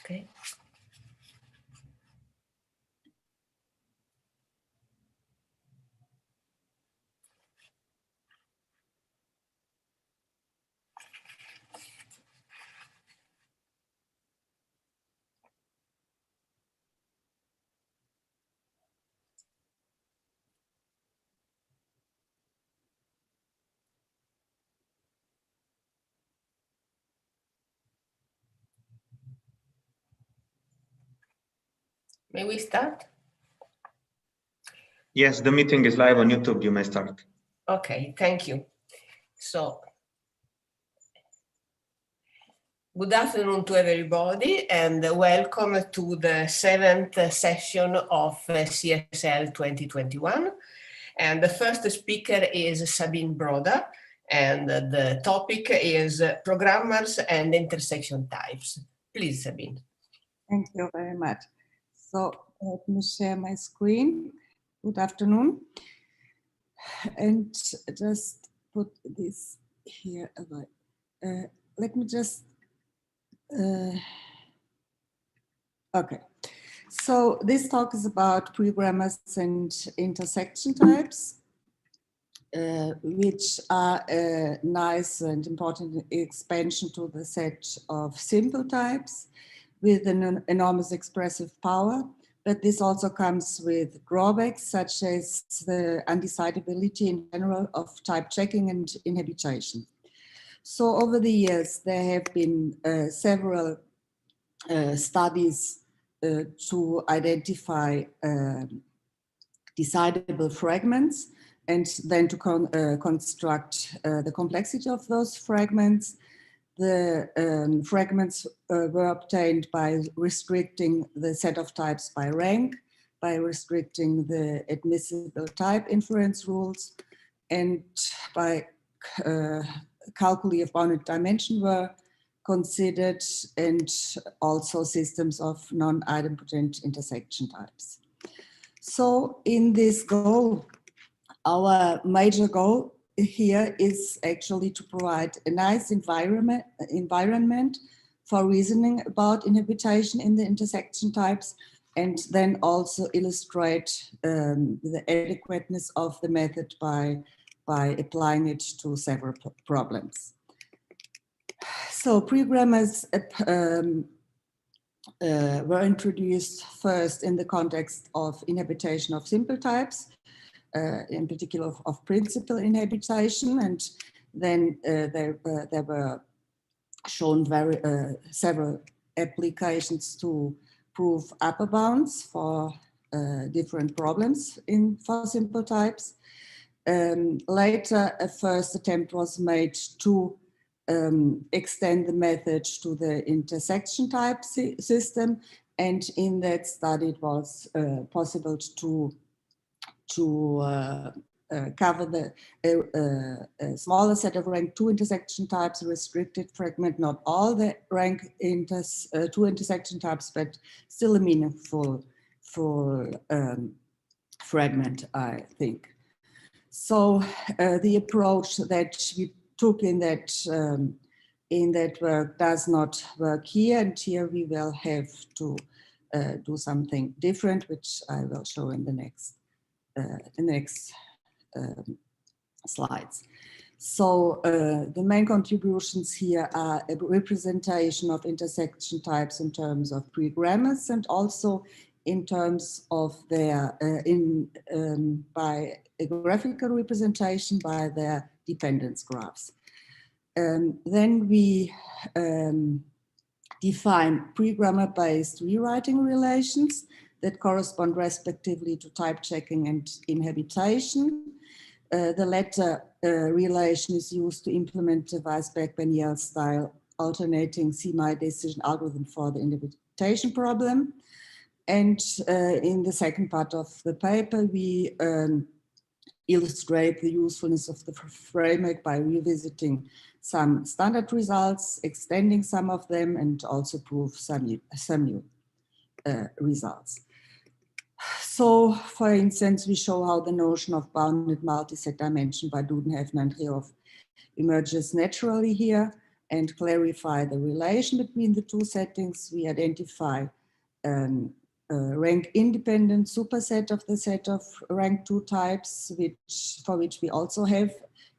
Okay. May we start? Yes, the meeting is live on YouTube. You may start. Okay, thank you. So, good afternoon to everybody and welcome to the 7th session of CSL 2021. And the first speaker is Sabine Broda, and the topic is programmers and intersection types. Please, Sabine. Thank you very much. So let me share my screen. Good afternoon. And just put this here. Let me just, okay. So this talk is about pregrammars and intersection types, which are a nice and important expansion to the set of simple types with an enormous expressive power, but this also comes with drawbacks such as the undecidability in general of type checking and inhabitation. So over the years, there have been several studies to identify decidable fragments and then to construct the complexity of those fragments. The fragments were obtained by restricting the set of types by rank, by restricting the admissible type inference rules, and by calculi of bounded dimension were considered, and also systems of non-idempotent intersection types. So in this goal, our major goal here is actually to provide a nice environment for reasoning about inhabitation in the intersection types, and then also illustrate the adequateness of the method by applying it to several problems. So pregrammars were introduced first in the context of inhabitation of simple types, in particular of principal inhabitation, and then there were shown several applications to prove upper bounds for different problems for simple types. Later, a first attempt was made to extend the method to the intersection type system, and in that study it was possible to cover the smaller set of rank 2 intersection types, a restricted fragment, not all the rank 2 intersection types, but still a meaningful fragment, I think. So the approach that we took in that work does not work here, and here we will have to do something different, which I will show in the next slides. So the main contributions here are a representation of intersection types in terms of pregrammars, and also in terms of their by a graphical representation by their dependence graphs. Then we define pregrammar-based rewriting relations that correspond respectively to type checking and inhabitation. The latter relation is used to implement the Weisberg-Beniel style alternating semi-decision algorithm for the inhabitation problem. And in the second part of the paper, we illustrate the usefulness of the framework by revisiting some standard results, extending some of them, and also prove some new results. So, for instance, we show how the notion of bounded multiset dimension by Dudenhefner and Trioff emerges naturally here. and clarify the relation between the two settings. We identify rank independent superset of the set of rank 2 types, for which we also have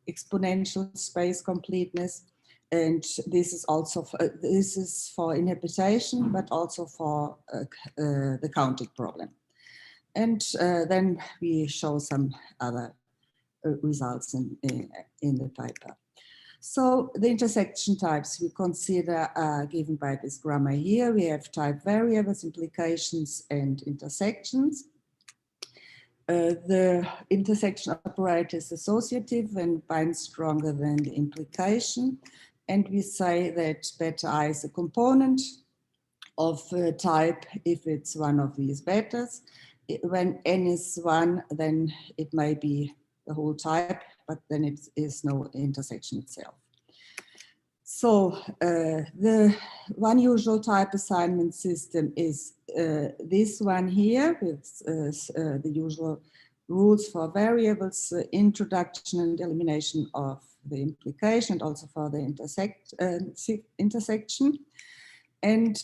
exponential space completeness. And this is also for interpretation, but also for the counting problem. And then we show some other results in the paper. So the intersection types we consider are given by this grammar here. We have type variables, implications, and intersections. The intersection operator is associative and binds stronger than the implication. And we say that beta I is a component of type if it's one of these betas. When n is 1, then it may be the whole type, but then it is no intersection itself. So the one usual type assignment system is this one here with the usual rules for variables, introduction and elimination of the implication, and also for the intersection.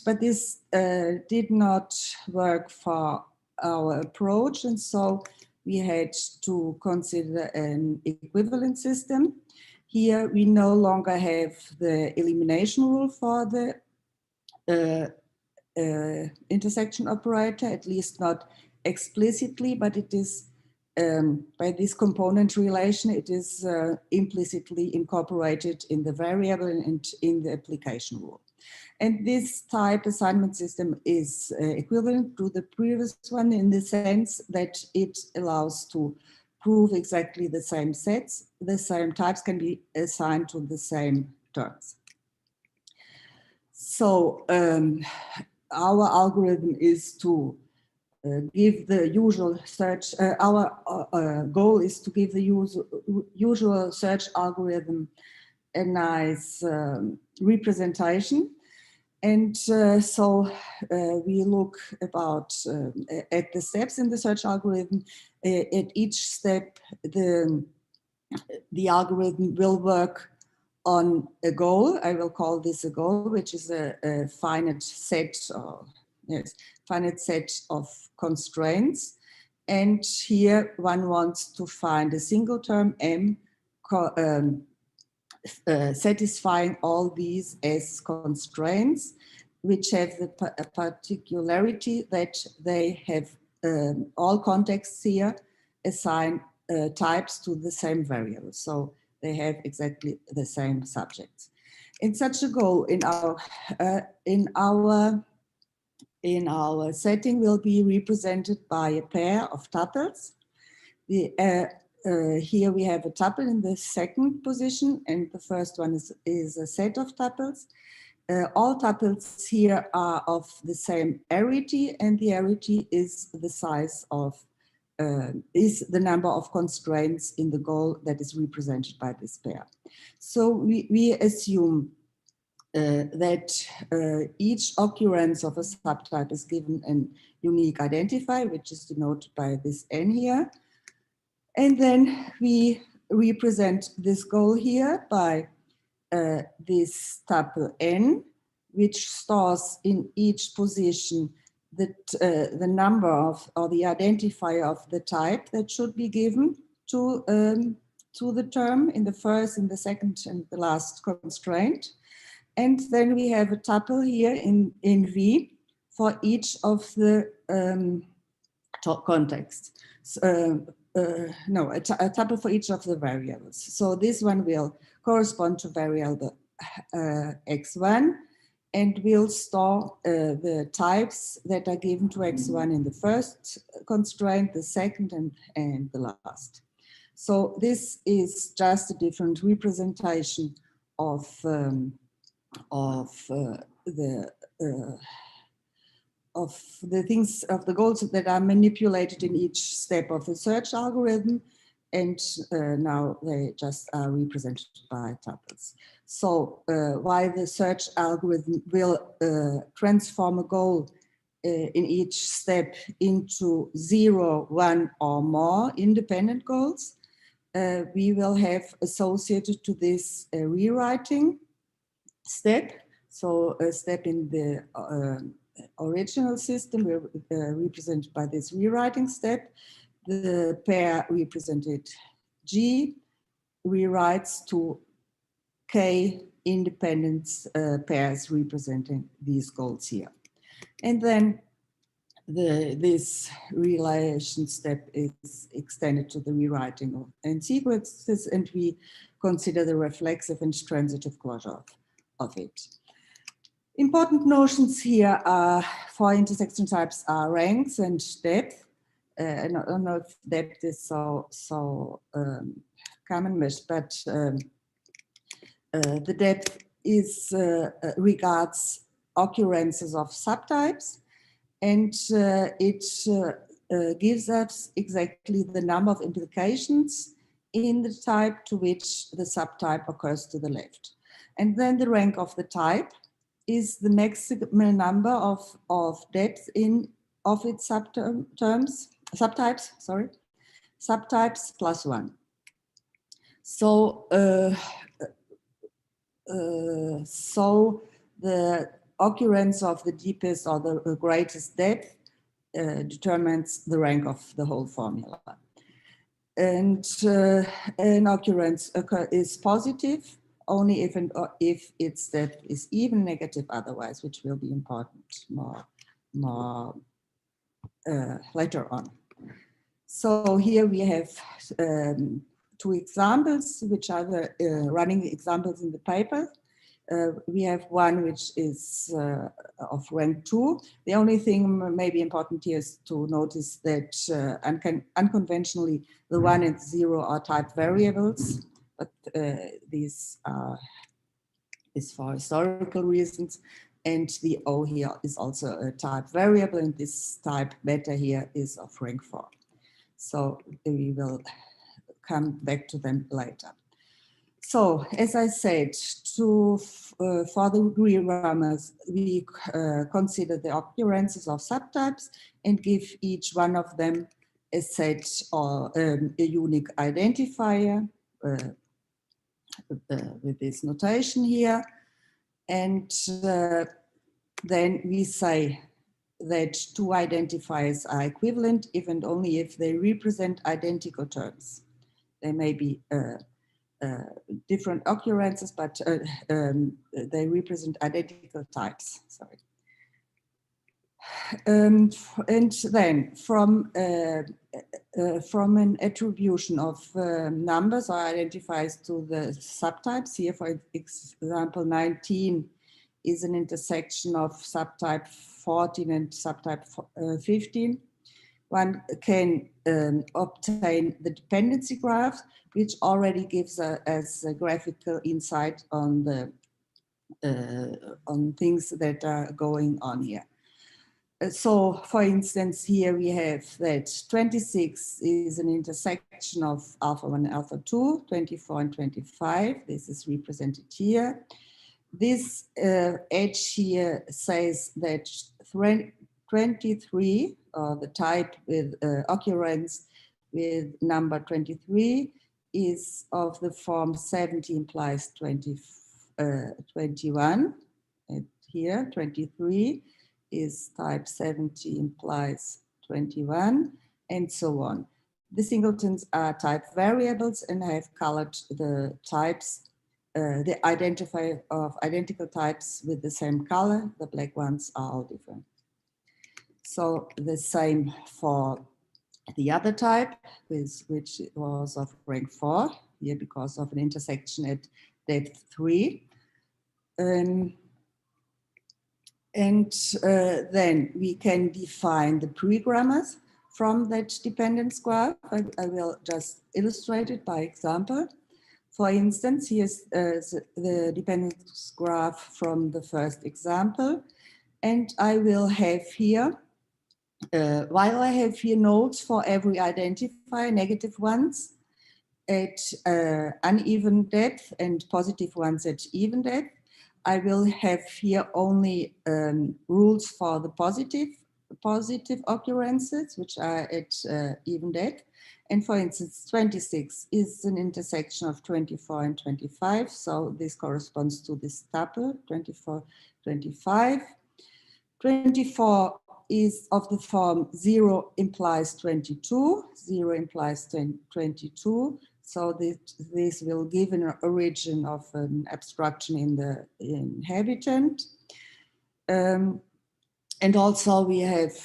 But this did not work for our approach, and so we had to consider an equivalent system. Here we no longer have the elimination rule for the intersection operator, at least not explicitly, but it is by this component relation, it is implicitly incorporated in the variable and in the application rule. And this type assignment system is equivalent to the previous one in the sense that it allows to prove exactly the same sets. The same types can be assigned to the same terms. So our algorithm is to give the usual search, our goal is to give the usual search algorithm a nice representation. And so we look about at the steps in the search algorithm. At each step, the algorithm will work on a goal. I will call this a goal, which is a finite set, finite set of constraints. And here one wants to find a single term M satisfying all these as constraints, which have the particularity that they have all contexts here assign types to the same variable. So they have exactly the same subjects. In such a goal, in our setting will be represented by a pair of tuples. Here we have a tuple in the second position, and the first one is a set of tuples. All tuples here are of the same arity, and the arity is the size of, is the number of constraints in the goal that is represented by this pair. So we assume that each occurrence of a subtype is given a unique identifier, which is denoted by this n here. And then we represent this goal here by this tuple n, which stores in each position the number of, or the identifier of the type that should be given to the term in the first, in the second, and the last constraint. And then we have a tuple here in V for each of the top contexts. No, a tuple for each of the variables. So this one will correspond to variable x1 and will store the types that are given to x1 in the first constraint, the second, and the last. So this is just a different representation of the things, of the goals that are manipulated in each step of the search algorithm, and now they just are represented by tuples. So while the search algorithm will transform a goal in each step into 0, 1, or more independent goals, we will have associated to this rewriting step. So a step in the original system represented by this rewriting step. The pair represented G rewrites to K independent pairs representing these goals here. And then this relation step is extended to the rewriting of n sequences, and we consider the reflexive and transitive closure of it. Important notions here are for intersection types are ranks and depth. I don't know if depth is so common, but the depth is regards occurrences of subtypes, and it gives us exactly the number of implications in the type to which the subtype occurs to the left. And then the rank of the type is the maximal number of depth of its subtypes plus one. So the occurrence of the deepest or the greatest depth determines the rank of the whole formula. And an occurrence is positive only if its depth is even, negative otherwise, which will be important more later on. So here we have two examples, which are the running examples in the paper. We have one which is of rank 2. The only thing maybe important here is to notice that unconventionally the 1 and 0 are type variables, but these is for historical reasons. And the O here is also a type variable, and this type beta here is of rank 4. So we will come back to them later. So, as I said, for the Pregrammars, we consider the occurrences of subtypes and give each one of them a set or a unique identifier with this notation here. And then we say that two identifiers are equivalent if and only if they represent identical terms. They may be different occurrences, but they represent identical types. Sorry. And then from an attribution of numbers or identifiers to the subtypes, here for example 19 is an intersection of subtype 14 and subtype 15. One can obtain the dependency graph, which already gives us a graphical insight on the on things that are going on here. So, for instance, here we have that 26 is an intersection of alpha 1 and alpha 2, 24 and 25. This is represented here. This edge here says that 23, or the type with occurrence with number 23, is of the form 70 implies 21. And here 23 is type 70 implies 21, and so on. The singletons are type variables, and I have colored the types, the identifier of identical types with the same color. The black ones are all different. So the same for the other type, which was of rank 4, here because of an intersection at depth 3. And then we can define the pregrammars from that dependence graph. I will just illustrate it by example. For instance, here's the dependence graph from the first example. And I will have here, while I have here nodes for every identifier, negative ones at uneven depth and positive ones at even depth, I will have here only rules for the positive positive occurrences, which are at even depth. And for instance, 26 is an intersection of 24 and 25. So this corresponds to this tuple, 24, 25. 24 is of the form 0 implies 22, 0 implies 22. So this will give an origin of an abstraction in the inhabitant. And also we have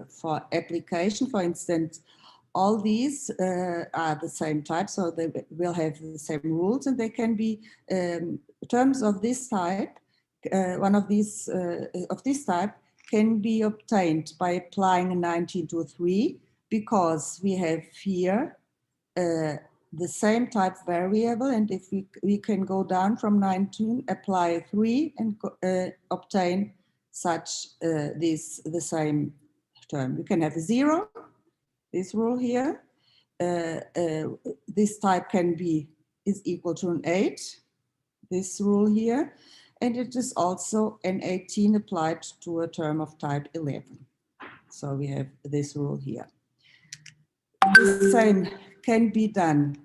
for application, for instance, all these are the same type, so they will have the same rules, and they can be terms of this type. One of these of this type can be obtained by applying a 1923, because we have here the same type variable, and if we can go down from 19, apply 3, and obtain such the same term. We can have a 0, this rule here. This type is equal to an 8, this rule here, and it is also an 18 applied to a term of type 11. So we have this rule here. The same can be done.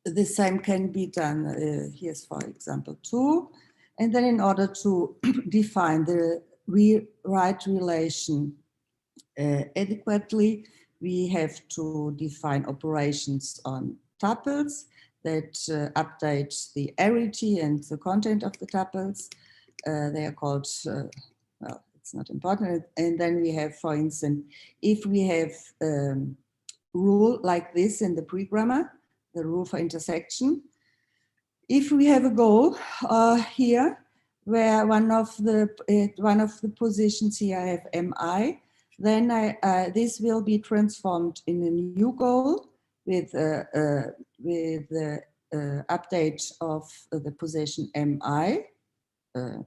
The same can be done. Here's, for example, 2. And then in order to define the rewrite relation adequately, we have to define operations on tuples that update the arity and the content of the tuples. They are called, well, it's not important. And then we have, for instance, if we have rule like this in the pregrammar, the rule for intersection. If we have a goal here, where one of the positions here I have mi, then this will be transformed in a new goal with the update of the position mi.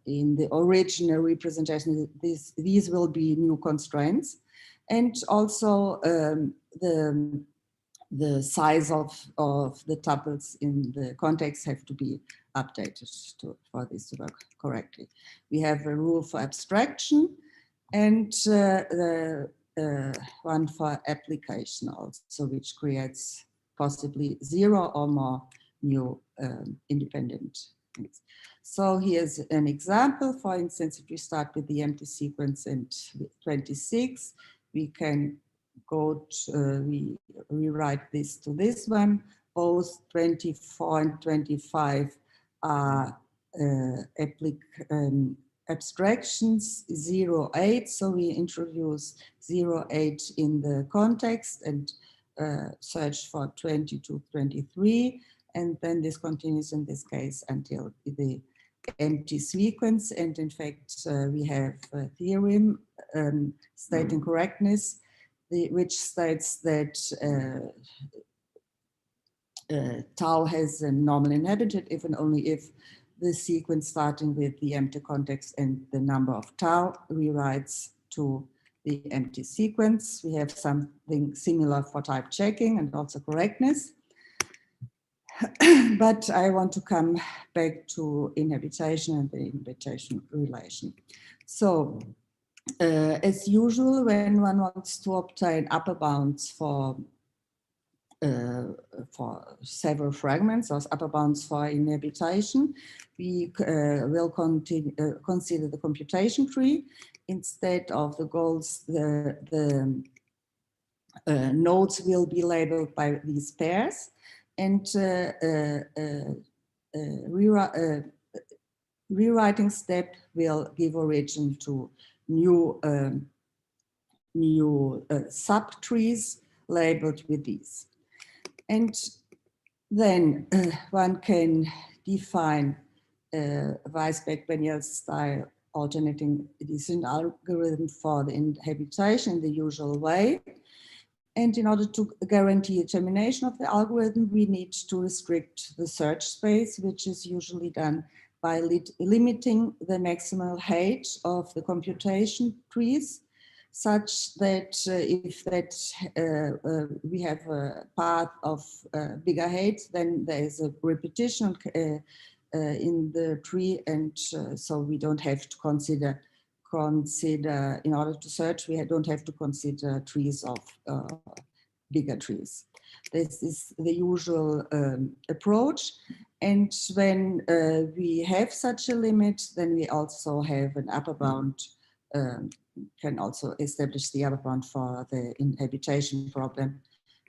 In the original representation, these will be new constraints, and also the size of the tuples in the context have to be updated for this to work correctly. We have a rule for abstraction and the one for application also, which creates possibly 0 or more new independent things. So here's an example. For instance, if we start with the empty sequence and 26, we can go to, we rewrite this to this one. Both 24 and 25 are abstractions 0,8. So we introduce 0,8 in the context and search for 22, 23. And then this continues in this case until the empty sequence. And in fact, we have a theorem stating correctness, which states that tau has a normal inhabitant if and only if the sequence starting with the empty context and the number of tau rewrites to the empty sequence. We have something similar for type checking and also correctness. But I want to come back to inhabitation and the inhabitation relation. So as usual, when one wants to obtain upper bounds for several fragments or upper bounds for inhabitation, we will consider the computation tree. Instead of the goals, the nodes will be labeled by these pairs, and rewriting step will give origin to new subtrees labeled with these. And then one can define Weisbach-Beniel style alternating decision algorithm for the inhabitation in the usual way. And in order to guarantee a termination of the algorithm, we need to restrict the search space, which is usually done by limiting the maximal height of the computation trees, such that if we have a path of bigger height, then there is a repetition in the tree, and so we don't have to consider consider, in order to search, we don't have to consider trees of bigger trees. This is the usual approach. And when we have such a limit, then we also have an upper bound, can also establish the upper bound for the inhabitation problem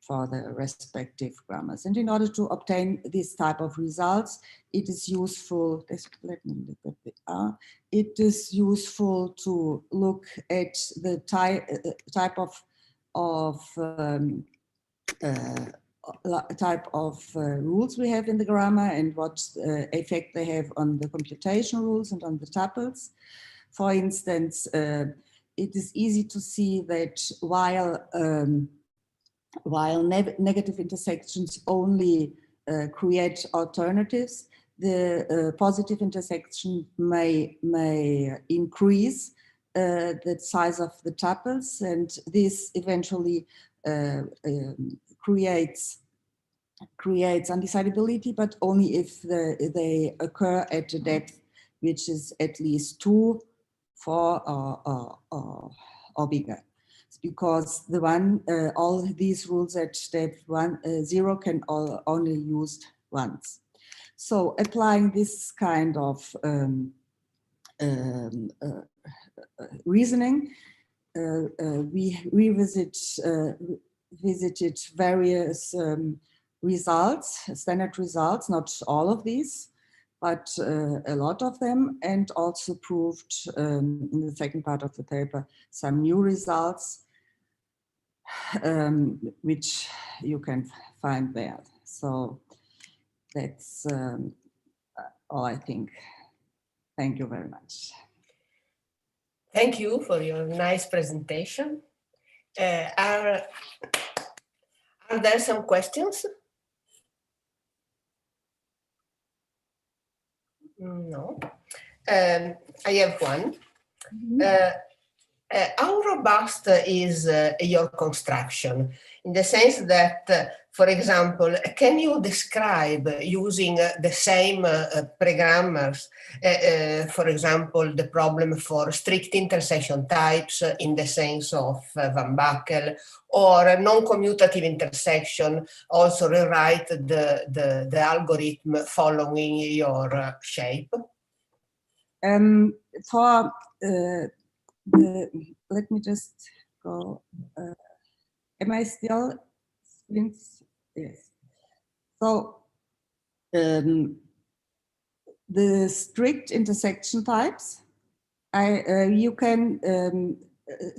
for the respective grammars. And in order to obtain this type of results, it is useful, let me look at the R, it is useful to look at the type of rules we have in the grammar and what effect they have on the computation rules and on the tuples. For instance, it is easy to see that while negative intersections only create alternatives, the positive intersection may increase the size of the tuples, and this eventually creates undecidability, but only if they occur at a depth which is at least 2, 4, or bigger. Because the all these rules at step 0 can only used once. So applying this kind of reasoning, we visited various results, standard results, not all of these, but a lot of them, and also proved in the second part of the paper some new results, which you can find there. So that's all I think. Thank you very much. Thank you for your nice presentation. Are there some questions? No. I have one. How robust is your construction? In the sense that, for example, can you describe using the same pregrammars, for example, the problem for strict intersection types in the sense of Van Bakel, or non-commutative intersection, also rewrite the algorithm following your shape? Let me just go. Am I still? Yes. So the strict intersection types. You can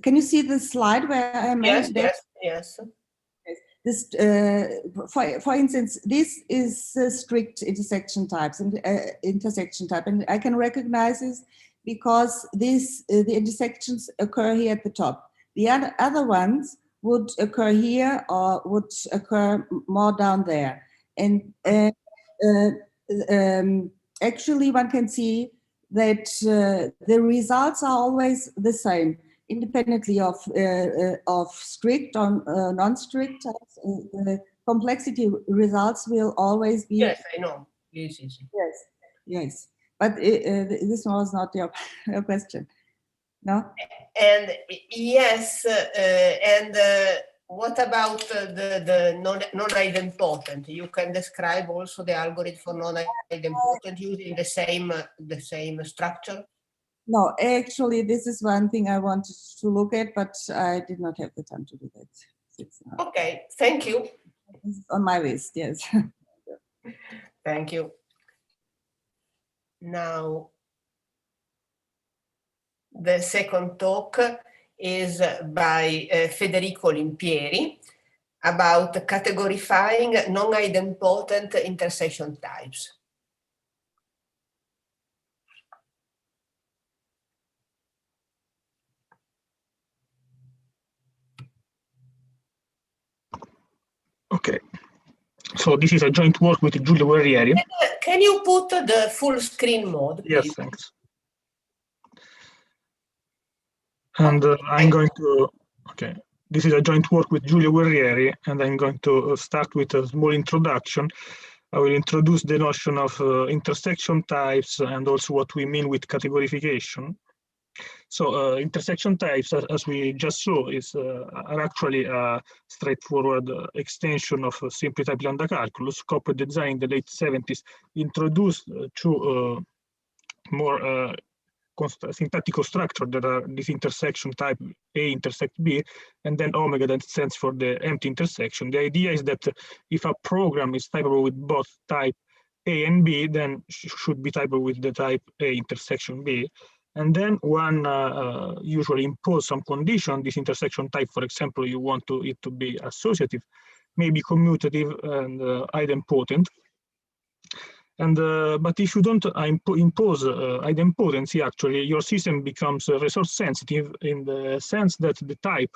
you see the slide where I made that? Yes. This, for instance, this is strict intersection types and intersection type, and I can recognize this because the intersections occur here at the top. The other ones would occur here or would occur more down there. And actually one can see that the results are always the same, independently of strict or non-strict types. The complexity results will always be. Yes, I know. Yes. Yes. But this was not your question, no? And yes, what about the non-idempotent? You can describe also the algorithm for non-idempotent using the same structure? No, actually, this is one thing I wanted to look at, but I did not have the time to do that. Okay, thank you. This is on my list, yes. Thank you. Now, the second talk is by Federico Olimpieri about categorifying non-idempotent intersection types. Okay, so this is a joint work with Giulio Guerrieri. Can you put the full screen mode, please? Yes, thanks. And I'm going to, okay, this is a joint work with Giulio Guerrieri, and I'm going to start with a small introduction. I will introduce the notion of intersection types and also what we mean with categorification. So intersection types, as we just saw, are actually a straightforward extension of simply type lambda calculus. Corporate design in the late 70s introduced two more syntactic structure that are this intersection type A intersect B, and then omega that stands for the empty intersection. The idea is that if a program is typable with both type A and B, then should be typable with the type A intersection B. And then one usually impose some condition on this intersection type. For example, you want it to be associative, maybe commutative and idempotent. And but if you don't impose idempotency, actually your system becomes resource sensitive in the sense that the type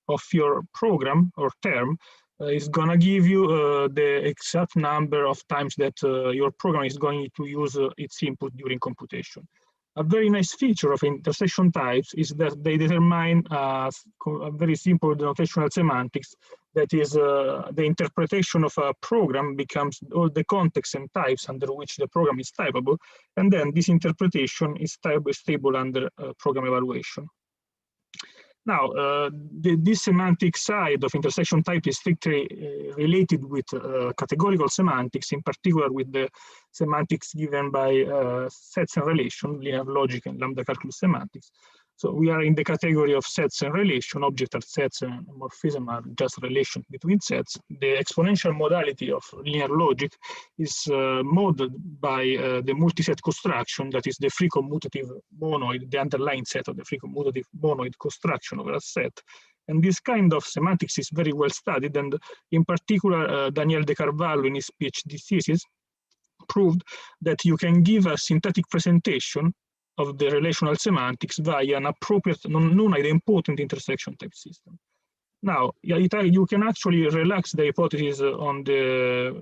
of your program or term is gonna give you the exact number of times that your program is going to use its input during computation. A very nice feature of intersection types is that they determine a very simple denotational semantics. That is, the interpretation of a program becomes all the contexts and types under which the program is typable, and then this interpretation is stable under program evaluation. Now, this semantic side of intersection type is strictly related with categorical semantics, in particular with the semantics given by sets and relations, linear logic and lambda calculus semantics. So we are in the category of sets and relation. Objects are sets and morphism are just relations between sets. The exponential modality of linear logic is modeled by the multiset construction, that is the free commutative monoid, the underlying set of the free commutative monoid construction over a set. And this kind of semantics is very well studied, and in particular, Daniel de Carvalho in his PhD thesis proved that you can give a syntactic presentation of the relational semantics via an appropriate non-idempotent intersection type system. Now, you can actually relax the hypothesis on the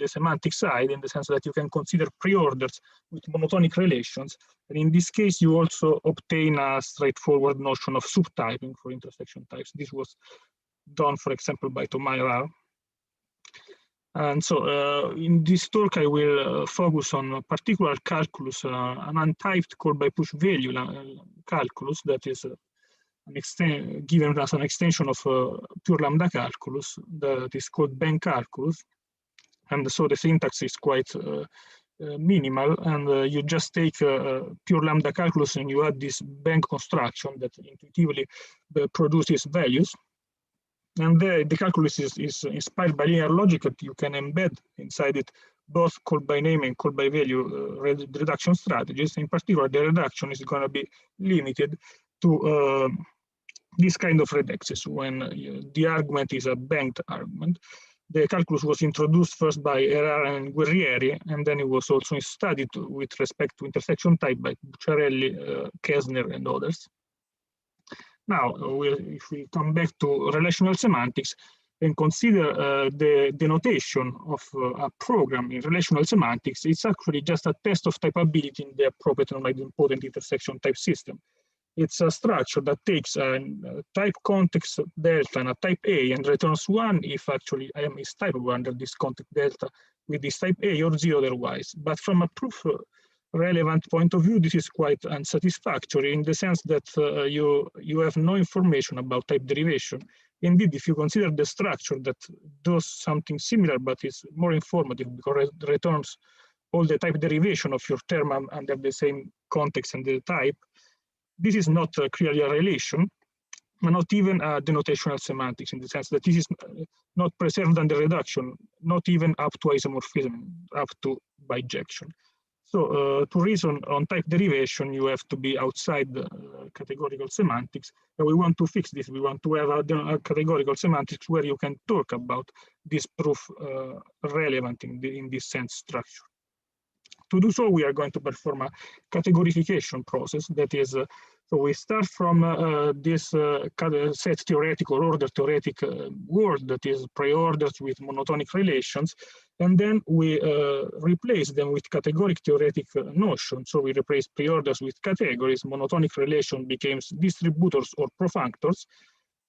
semantic side in the sense that you can consider preorders with monotonic relations. And in this case, you also obtain a straightforward notion of subtyping for intersection types. This was done, for example, by Thomas. And so in this talk, I will focus on a particular calculus, an untyped call by push value calculus that is given as an extension of pure lambda calculus that is called bank calculus. And so the syntax is quite minimal, and you just take pure lambda calculus and you add this bank construction that intuitively produces values. And the calculus is inspired by linear logic that you can embed inside it both call by name and call by value reduction strategies. In particular, the reduction is going to be limited to this kind of redexes when the argument is a banked argument. The calculus was introduced first by Errara and Guerrieri, and then it was also studied with respect to intersection type by Bucciarelli, Kessner, and others. Now, if we come back to relational semantics and consider the denotation of a program in relational semantics, it's actually just a test of typability in the appropriate non-idempotent intersection type system. It's a structure that takes a type context delta and a type A and returns 1 if actually I am is typable under this context delta with this type A or 0 otherwise. But from a proof relevant point of view, this is quite unsatisfactory in the sense that you have no information about type derivation. Indeed, if you consider the structure that does something similar but is more informative because it returns all the type derivation of your term under the same context and the type, this is not clearly a relation, but not even a denotational semantics in the sense that this is not preserved under reduction, not even up to isomorphism, up to bijection. So to reason on type derivation, you have to be outside the categorical semantics, and we want to fix this. We want to have a categorical semantics where you can talk about this proof relevant in this sense structure. To do so, we are going to perform a categorification process. That is, so we start from this set theoretic or order theoretic word that is preorders with monotonic relations, and then we replace them with categoric theoretic notion. So we replace preorders with categories, monotonic relation becomes distributors or profunctors,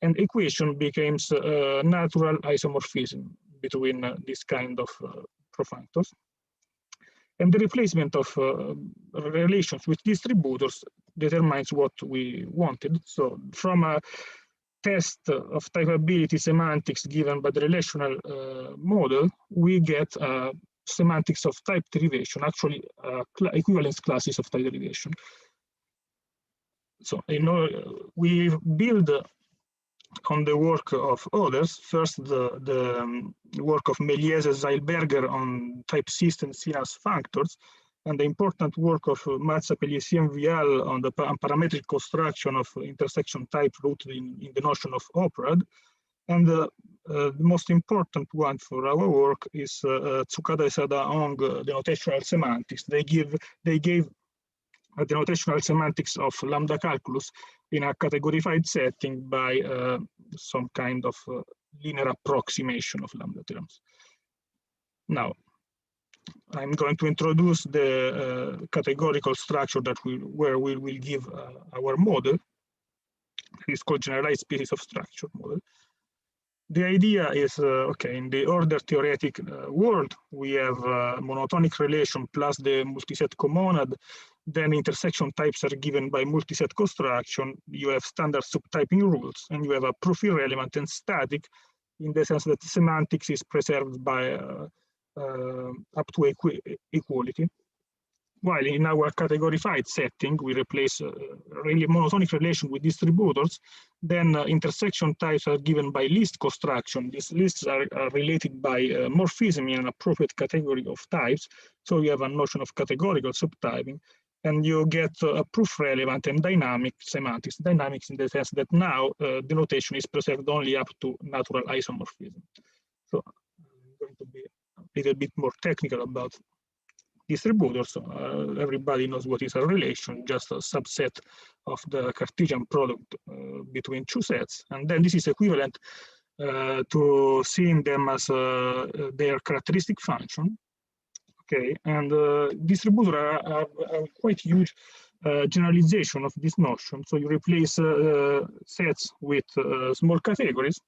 and equation becomes natural isomorphism between this kind of profunctors. And the replacement of relations with distributors determines what we wanted. So from a test of typability semantics given by the relational model, we get semantics of type derivation, actually equivalence classes of type derivation. So we build on the work of others. First, the work of Méliès and Zeilberger on type system seen as functors, and the important work of Mazza-Pellissier-Vial on the parametric construction of intersection type rooted in the notion of operand. And the most important one for our work is Tsukada and Sada-Hong, the notational semantics. They gave the notational semantics of lambda calculus in a categorified setting by some kind of linear approximation of lambda terms. Now, I'm going to introduce the categorical structure that where we will give our model. It's called generalized species of structure model. The idea is, okay, in the order theoretic world, we have monotonic relation plus the multiset comonad. Then intersection types are given by multiset construction. You have standard subtyping rules, and you have a proof irrelevant and static in the sense that the semantics is preserved by up to equality. While in our categorified setting, we replace really monotonic relation with distributors, then intersection types are given by list construction. These lists are related by morphism in an appropriate category of types. So you have a notion of categorical subtyping, and you get a proof relevant and dynamic semantics. Dynamics in the sense that now the notation is preserved only up to natural isomorphism. So I'm going to be a little bit more technical about distributors. Everybody knows what is a relation, just a subset of the Cartesian product between two sets. And then this is equivalent to seeing them as their characteristic function. Okay, and distributors are quite huge generalization of this notion. So you replace sets with small categories,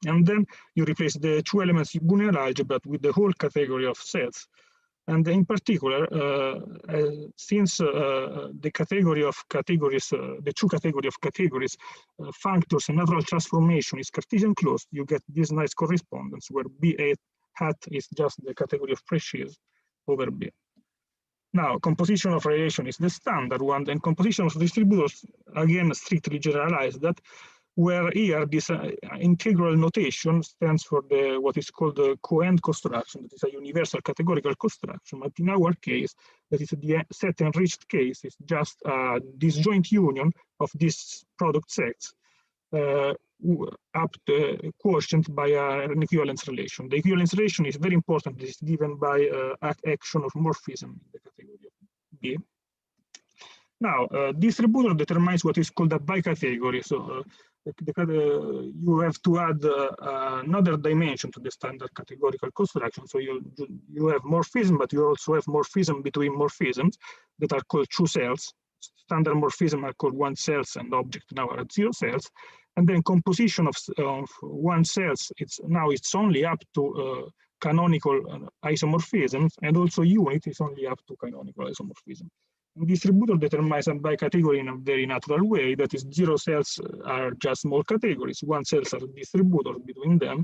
and then you replace the two elements in Boolean algebra with the whole category of sets. And in particular, since the category of categories, the two category of categories, functors and natural transformation is Cartesian closed, you get this nice correspondence where B hat is just the category of precision over B. Now, composition of relation is the standard one, and composition of distributors, again, strictly generalized that, where here this integral notation stands for the what is called the coend construction, that is a universal categorical construction. But in our case, that is the set enriched case, is just a disjoint union of these product sets up to quotient by an equivalence relation. The equivalence relation is very important. It is given by action of morphism in the category of B. Now, distributor determines what is called a bicategory. So you have to add another dimension to the standard categorical construction. So you have morphism, but you also have morphism between morphisms that are called two cells. Standard morphism are called one cells, and object now are at 0 cells. And then composition of one cells, it's only up to canonical isomorphisms, and also unit is only up to canonical isomorphism. Distributor determines a bicategory in a very natural way. That is, 0 cells are just small categories, 1 cells are distributors between them,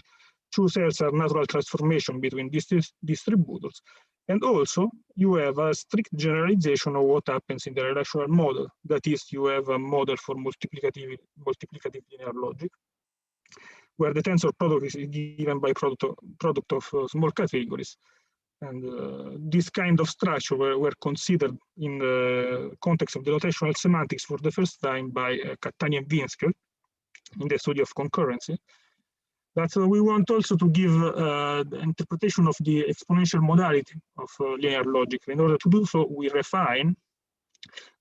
2 cells are natural transformation between distributors. And also, you have a strict generalization of what happens in the relational model. That is, you have a model for multiplicative linear logic, where the tensor product is given by product of small categories. And this kind of structure were considered in the context of the notational semantics for the first time by Cattani and Winsker in the study of concurrency. But we want also to give the interpretation of the exponential modality of linear logic. In order to do so, we refine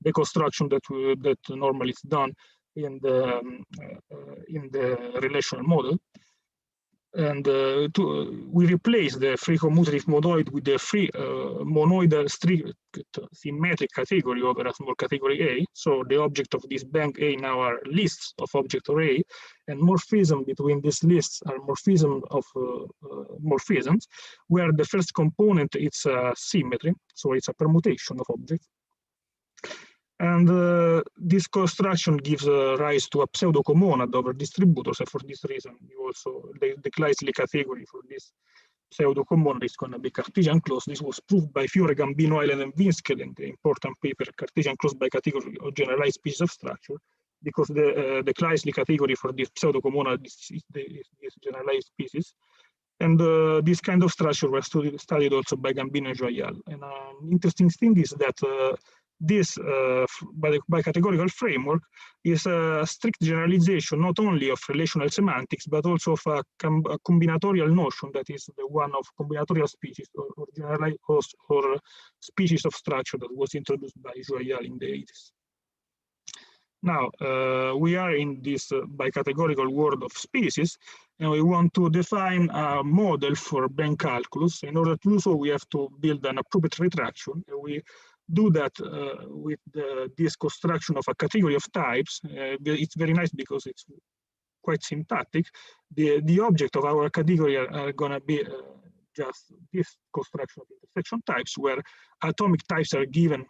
the construction that normally is done in the relational model. And we replace the free commutative monoid with the free monoid strict symmetric category over a small category A. So the object of this bank A now are lists of object array, and morphism between these lists are morphism of morphisms, where the first component is a symmetry, so it's a permutation of objects. And this construction gives rise to a pseudo-comonad over distributors, and for this reason, you also the Kleisli category for this pseudo-comonad is going to be Cartesian closed. This was proved by Fiore, Gambino, Island, and Winskell in the important paper Cartesian closed by category of generalized species of structure, because the Kleisli category for this pseudo-comonad is generalized species. And this kind of structure was studied also by Gambino and Joyal. And an interesting thing is that this bicategorical framework is a strict generalization not only of relational semantics, but also of a combinatorial notion, that is the one of combinatorial species or generalized or species of structure that was introduced by Joyal in the 80s. Now, we are in this bicategorical world of species, and we want to define a model for bank calculus. In order to do so, we have to build an appropriate retraction. And we do that with this construction of a category of types. It's very nice because it's quite syntactic. The object of our category are going to be just this construction of intersection types, where atomic types are given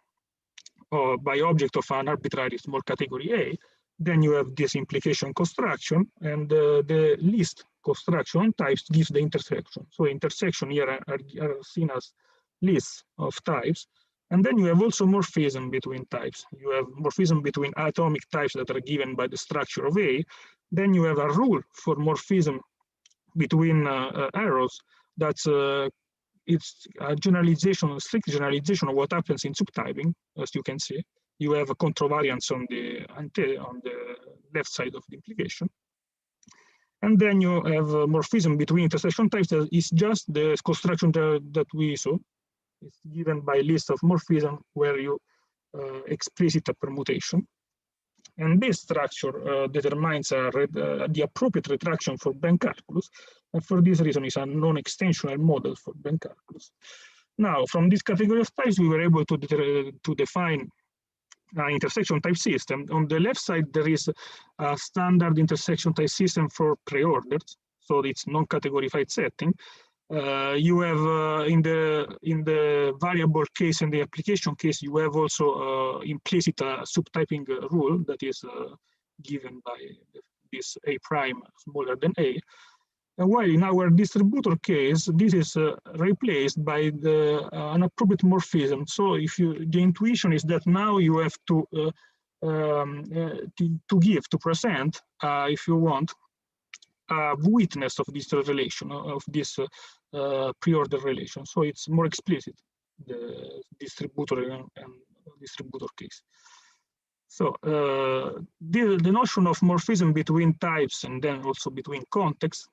by object of an arbitrary small category A. Then you have this implication construction, and the list construction on types gives the intersection. So intersection here are seen as lists of types. And then you have also morphism between types. You have morphism between atomic types that are given by the structure of A. Then you have a rule for morphism between arrows. That's it's a generalization, a strict generalization of what happens in subtyping. As you can see, you have a contravariance on the left side of the implication. And then you have morphism between intersection types. That is just the construction that we saw. It's given by list of morphism where you explicit a permutation. And this structure determines the appropriate retraction for bank calculus. And for this reason, it's a non-extensional model for bank calculus. Now, from this category of types, we were able to define an intersection type system. On the left side, there is a standard intersection type system for preordered. So it's non-categorified setting. You have in the variable case and the application case, you have also implicit subtyping rule that is given by this A prime smaller than A. And while in our distributor case, this is replaced by an appropriate morphism. So if the intuition is that now you have to present, if you want, a witness of this relation, of this preorder relation. So it's more explicit, the distributor and distributor case. So the notion of morphism between types and then also between contexts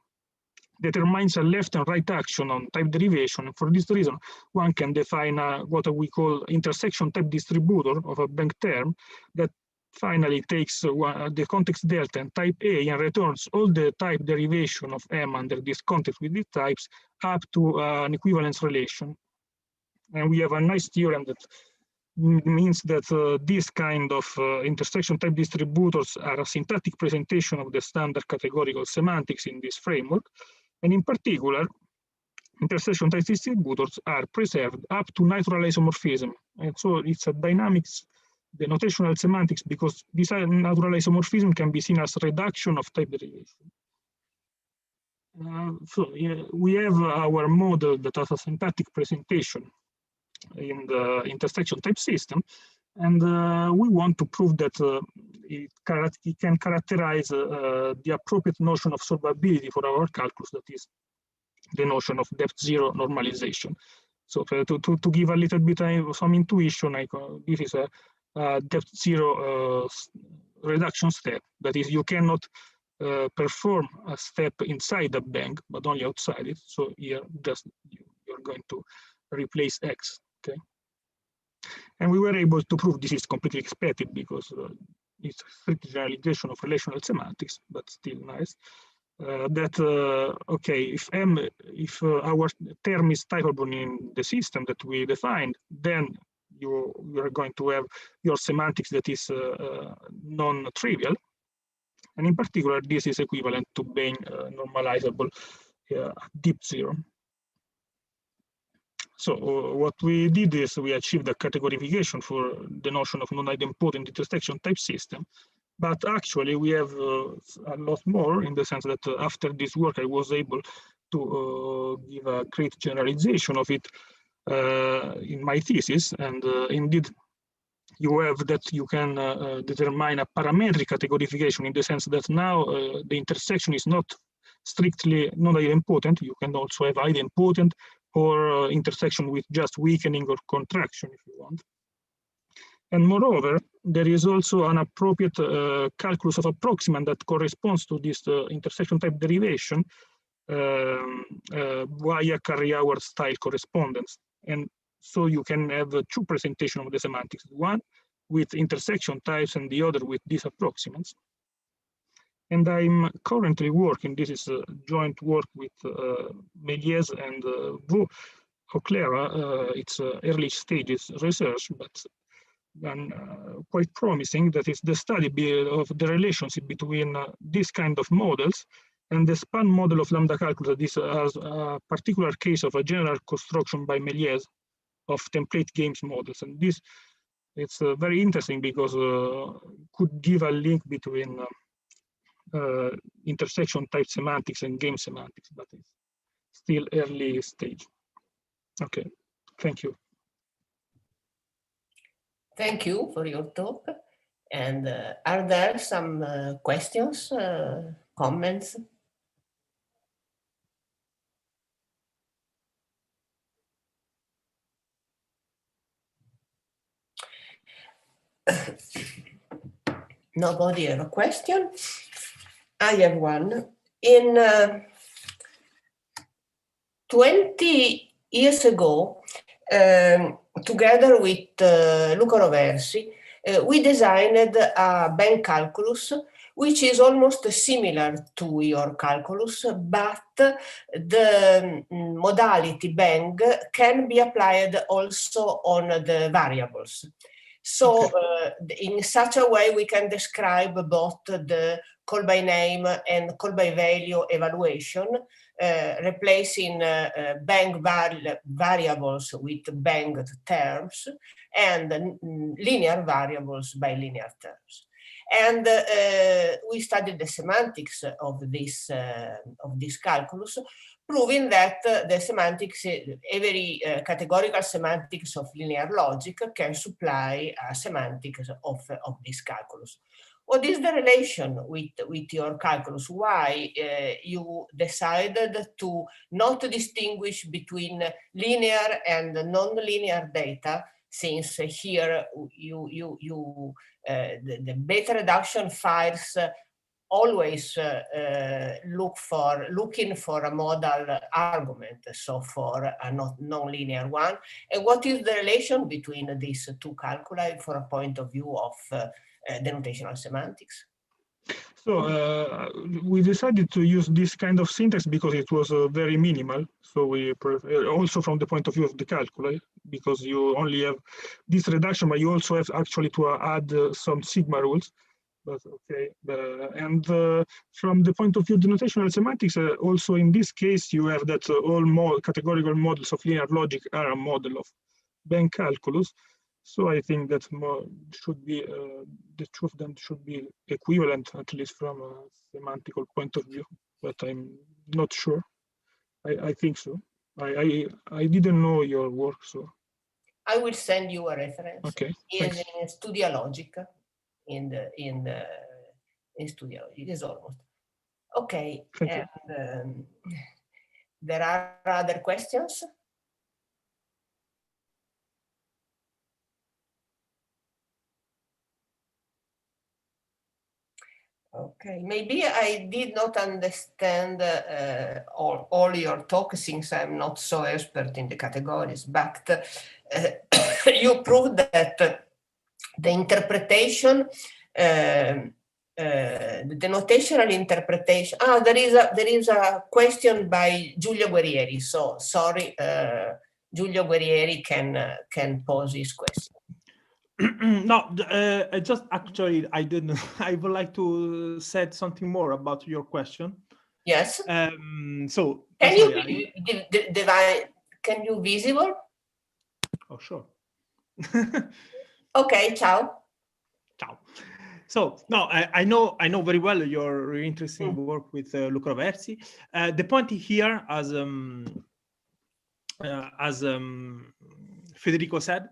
determines a left and right action on type derivation. And for this reason, one can define what we call intersection type distributor of a bank term that finally takes the context delta and type A and returns all the type derivation of M under this context with these types up to an equivalence relation. And we have a nice theorem that means that this kind of intersection type distributors are a syntactic presentation of the standard categorical semantics in this framework. And in particular, intersection type distributors are preserved up to natural isomorphism. And so it's a dynamics, the notational semantics, because this natural isomorphism can be seen as reduction of type derivation. We have our model that has a syntactic presentation in the intersection type system, and we want to prove that it can characterize the appropriate notion of solvability for our calculus, that is the notion of depth zero normalization. So to give a little bit of some intuition, this is a depth zero reduction step. That is, you cannot perform a step inside the bank, but only outside it. So here, just you're going to replace X. Okay. And we were able to prove this is completely expected because it's a strict generalization of relational semantics, but still nice. okay, if our term is typable in the system that we defined, then you are going to have your semantics that is non-trivial, and in particular, this is equivalent to being normalizable deep zero. So what we did is we achieved a categorification for the notion of non-idempotent intersection type system. But actually, we have a lot more in the sense that after this work, I was able to give a great generalization of it in my thesis. And indeed, you have that you can determine a parametric categorification in the sense that now the intersection is not strictly non-idempotent. You can also have idempotent or intersection with just weakening or contraction if you want. And moreover, there is also an appropriate calculus of approximant that corresponds to this intersection type derivation via Carry-Howard style correspondence. And so you can have two presentations of the semantics, one with intersection types and the other with these approximants. And I'm currently working, this is a joint work with Méliès and Vaux-Clara. It's early stages research, but quite promising. That is the study of the relationship between this kind of models and the span model of lambda calculus. This is a particular case of a general construction by Méliès of template games models. And this, it's very interesting because could give a link between intersection type semantics and game semantics, but it's still early stage. Okay, thank you. Thank you for your talk. And are there some questions, comments? Nobody have a question? I have one. In 20 years ago, together with Luca Roversi, we designed a bank calculus, which is almost similar to your calculus, but the modality bang can be applied also on the variables. So in such a way, we can describe both the call by name and call by value evaluation, replacing bang variables with banged terms and linear variables by linear terms. And we studied the semantics of this calculus, proving that the semantics, every categorical semantics of linear logic can supply a semantics of this calculus. What is the relation with your calculus? Why you decided to not distinguish between linear and non-linear data, since here the beta reduction files always looking for a modal argument, so for a non-linear one. And what is the relation between these two calculi for a point of view of denotational semantics? So we decided to use this kind of syntax because it was very minimal. So we also from the point of view of the calculi, because you only have this reduction, but you also have actually to add some sigma rules. But okay, and from the point of view of denotational semantics, also in this case, you have that all categorical models of linear logic are a model of bank calculus. So I think that should be the two of them should be equivalent, at least from a semantical point of view. But I'm not sure. I think so. I didn't know your work, so I will send you a reference. Okay. It's in Studia Logica. In Studio, it is almost okay. And there are other questions. Okay, maybe I did not understand all your talk, since I'm not so expert in the categories, but you proved that the interpretation the notational interpretation. Oh, there is a question by Giulio Guerrieri. So sorry, Giulio Guerrieri can pose his question. No, just actually, I didn't. I would like to say something more about your question. Yes. So can you visible? Oh, sure. Okay. Ciao. Ciao. So no, I know very well your interesting work with Luca Roversi. The point here, as Federico said,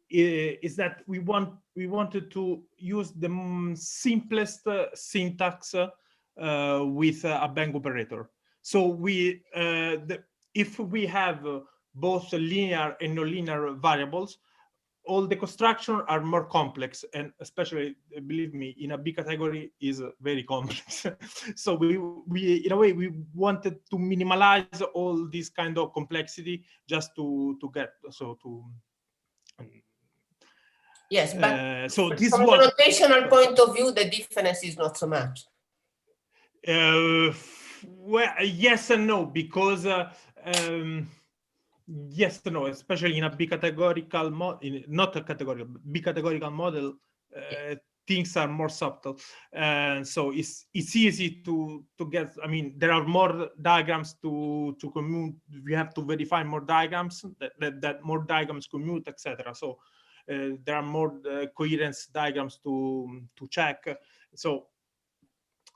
is that we wanted to use the simplest syntax with a bang operator. So if we have both linear and nonlinear variables, all the constructions are more complex, and especially, believe me, in a B category is very complex. So we in a way we wanted to minimize all this kind of complexity just to get yes, but so this from was a notational point of view, the difference is not so much. Well, yes and no, because yes and no, especially in a B-categorical model, not a categorical, B-categorical model, things are more subtle. So it's easy to get, I mean, there are more diagrams to commute. We have to verify more diagrams, that more diagrams commute, etc. So there are more coherence diagrams to check. So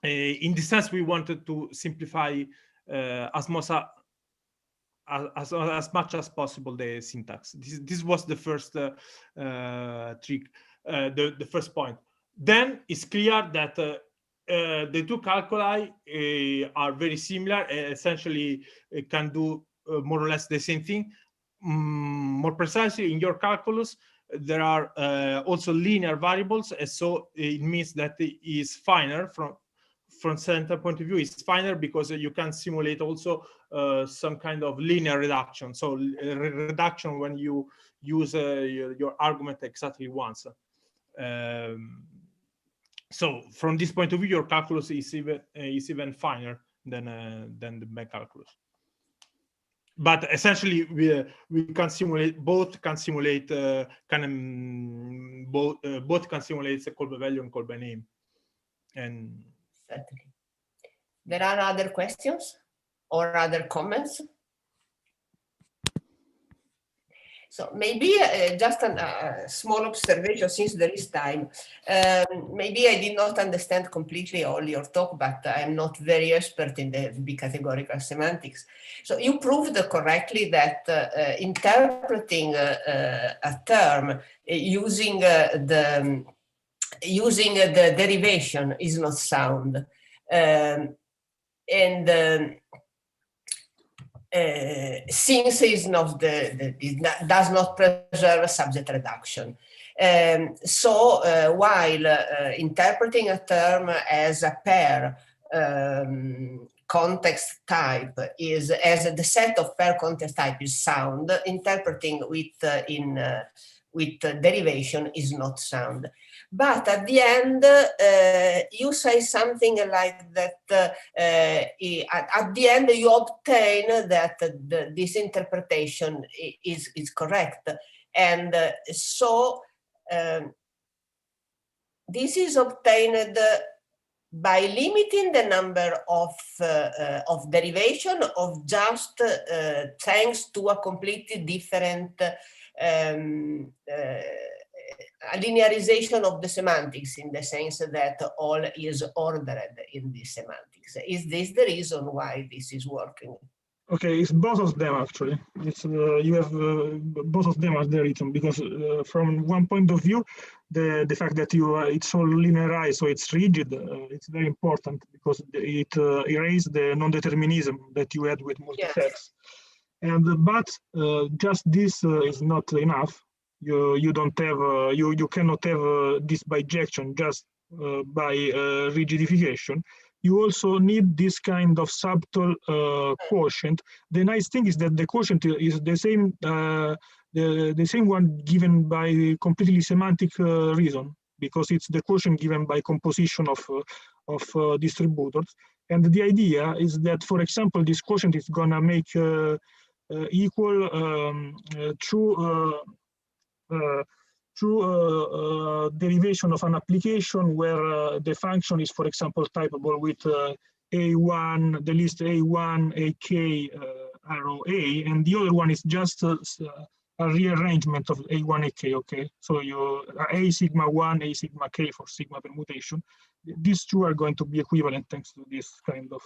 in this sense, we wanted to simplify as much as possible the syntax. This was the first trick, the first point. Then it's clear that the two calculi are very similar, essentially can do more or less the same thing. More precisely, in your calculus, there are also linear variables, and so it means that it is finer from center point of view. It's finer because you can simulate also some kind of linear reduction. So reduction when you use your argument exactly once. So from this point of view, your calculus is even finer than the main calculus. But essentially, we can simulate both. Can simulate both can simulate the call by value and call by name. And certainly, there are other questions or other comments. So maybe just a small observation, since there is time. Maybe I did not understand completely all your talk, but I'm not very expert in the B-categorical semantics. So you proved correctly that interpreting a term using the derivation is not sound. Since is not it does not preserve subject reduction. So while interpreting a term as a pair context type is, as the set of pair context type is sound, interpreting with derivation is not sound. But at the end, you say something like that, at the end you obtain that this interpretation is correct. And so this is obtained by limiting the number of derivation of just thanks to a completely different a linearization of the semantics, in the sense that all is ordered in the semantics. Is this the reason why this is working? Okay, it's both of them actually. It's you have both of them as the reason, because from one point of view, the fact that it's all linearized, so it's rigid, it's very important, because it erases the non-determinism that you had with multi-sex. Yes. And but just this is not enough. You don't have you cannot have this bijection just by rigidification. You also need this kind of subtle quotient. The nice thing is that the quotient is the same one given by completely semantic reason. because it's the quotient given by composition of distributors. And the idea is that, for example, this quotient is gonna make equal through derivation of an application where the function is, for example, typable with A1, the list A1, AK, arrow A, and the other one is just a rearrangement of A1, AK, okay? So you A sigma 1, A sigma K for sigma permutation. These two are going to be equivalent thanks to this kind of...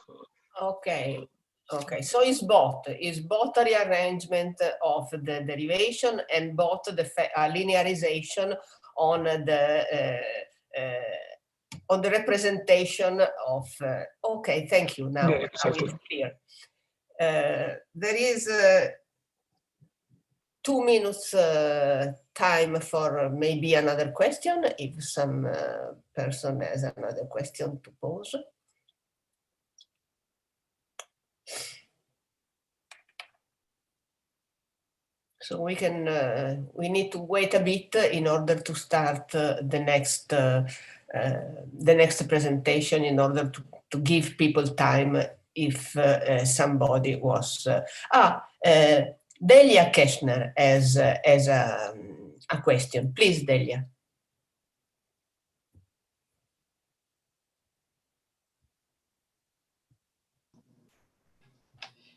Okay. Okay, so it's both a rearrangement of the derivation and both the linearization on the representation of. Okay, thank you. Now, yeah, exactly. Now it's clear. There is 2 minutes time for maybe another question if some person has another question to pose. So we can, we need to wait a bit in order to start the next presentation in order to give people time if somebody was, Delia Keshner has a question. Please, Delia.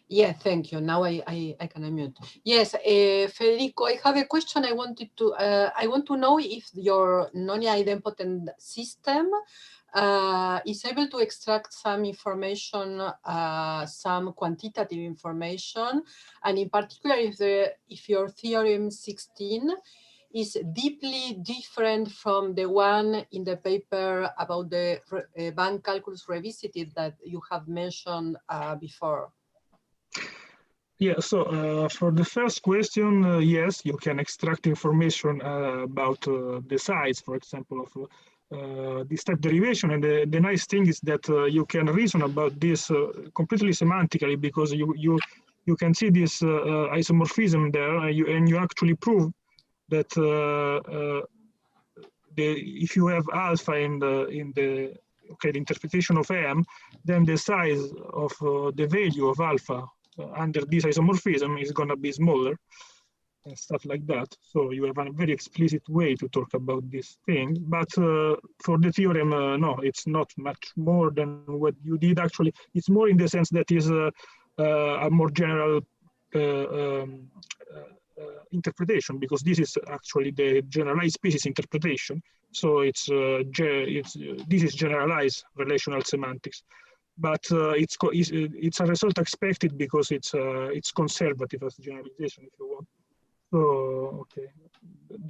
Yeah, thank you. Now I can unmute. Yes, Federico, I have a question. I want to know if your non-idempotent system is able to extract some information, some quantitative information, and in particular, if your theorem 16 is deeply different from the one in the paper about the bank calculus revisited that you have mentioned before. Yeah, so for the first question, yes, you can extract information about the size, for example, of this type derivation. And the nice thing is that you can reason about this completely semantically, because you can see this isomorphism there, and you actually prove that if you have alpha in the interpretation of M, then the size of the value of alpha under this isomorphism is going to be smaller and stuff like that. So you have a very explicit way to talk about this thing. But for the theorem, no, it's not much more than what you did. Actually, it's more in the sense that is a more general interpretation, because this is actually the generalized species interpretation. So this is generalized relational semantics. But it's a result expected because it's conservative as generalization, if you want. So okay,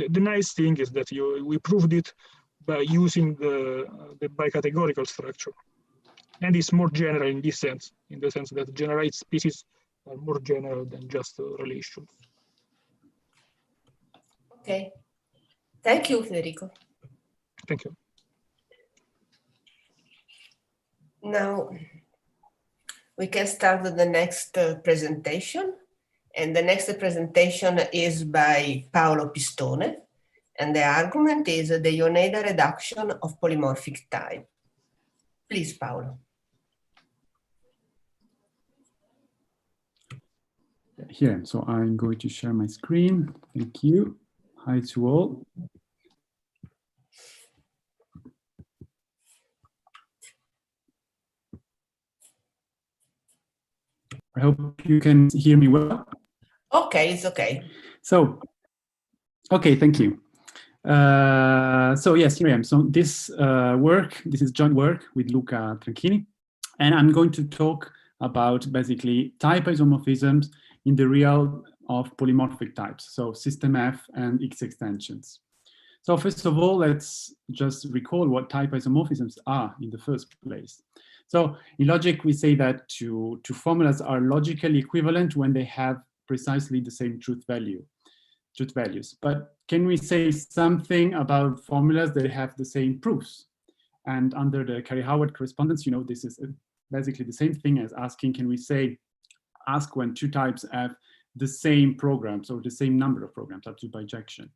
the nice thing is that we proved it by using the bicategorical structure, and it's more general in this sense, in the sense that generalized species are more general than just relations. Okay, thank you, Federico. Thank you. Now we can start with the next presentation, and the next presentation is by Paolo Pistone, and the argument is the Yoneda reduction of polymorphic type. Please, Paolo. Here, so I'm going to share my screen. Thank you. Hi to all. I hope you can hear me well. Okay, it's okay. So, okay, thank you. So yes, here I am. So this is joint work with Luca Tranchini, and I'm going to talk about basically type isomorphisms in the realm of polymorphic types, so system F and X extensions. So first of all, let's just recall what type isomorphisms are in the first place. So in logic, we say that two formulas are logically equivalent when they have precisely the same truth values. But can we say something about formulas that have the same proofs? And under the Carey-Howard correspondence, you know, this is basically the same thing as asking, can we ask when two types have the same programs or the same number of programs up to bijection?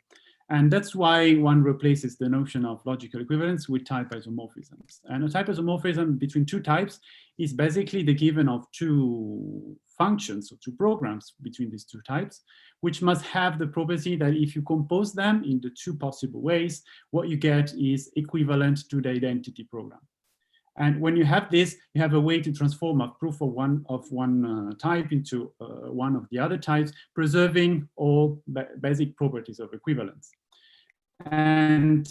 And that's why one replaces the notion of logical equivalence with type isomorphisms. And a type isomorphism between two types is basically the given of two functions or two programs between these two types, which must have the property that if you compose them in the two possible ways, what you get is equivalent to the identity program. And when you have this, you have a way to transform a proof of one type into one of the other types, preserving all basic properties of equivalence. And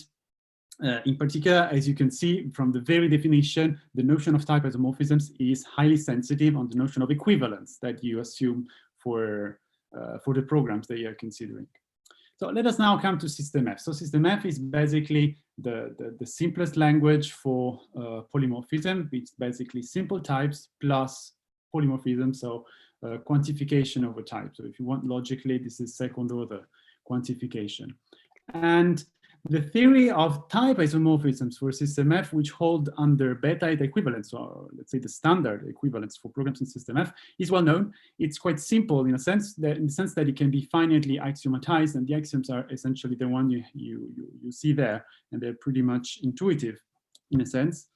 in particular, as you can see from the very definition, the notion of type isomorphisms is highly sensitive on the notion of equivalence that you assume for the programs that you are considering. So let us now come to System F. So System F is basically the simplest language for polymorphism. It's basically simple types plus polymorphism, so quantification over type. So if you want logically, this is second order quantification. And the theory of type isomorphisms for System F, which hold under beta equivalence, or let's say the standard equivalence for programs in System F, is well known. It's quite simple in the sense that it can be finitely axiomatized, and the axioms are essentially the one you see there, and they're pretty much intuitive in a sense.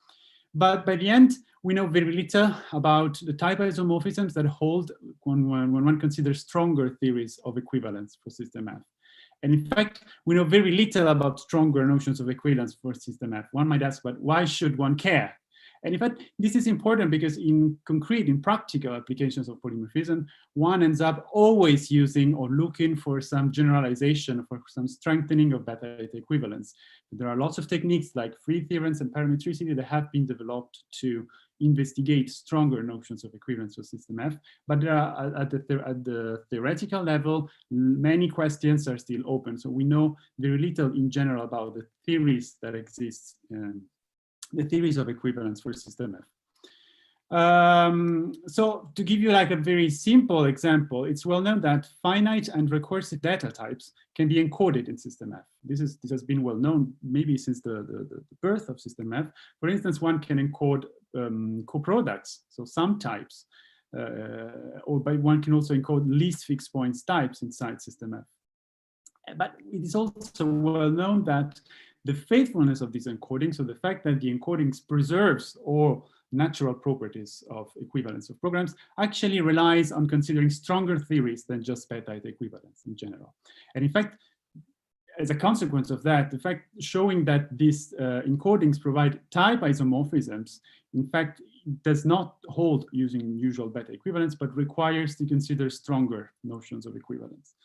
But by the end, we know very little about the type isomorphisms that hold when one considers stronger theories of equivalence for System F. And in fact, we know very little about stronger notions of equivalence for System F. One might ask, but why should one care? And in fact, this is important because in concrete, in practical applications of polymorphism, one ends up always using or looking for some generalization, for some strengthening of beta equivalence. There are lots of techniques like free theorems and parametricity that have been developed to investigate stronger notions of equivalence for System F, but there are, at the theoretical level, many questions are still open. So we know very little in general about the theories that exist, the theories of equivalence for System F. So to give you like a very simple example, it's well known that finite and recursive data types can be encoded in System F. This has been well known maybe since the birth of System F. For instance, one can encode coproducts, so sum types, or one can also encode least fixed points types inside System F. But it is also well known that the faithfulness of this encoding, so the fact that the encodings preserves all natural properties of equivalence of programs, actually relies on considering stronger theories than just beta equivalence in general. And in fact, as a consequence of that, the fact showing that these encodings provide type isomorphisms, in fact, does not hold using usual beta equivalence, but requires to consider stronger notions of equivalence.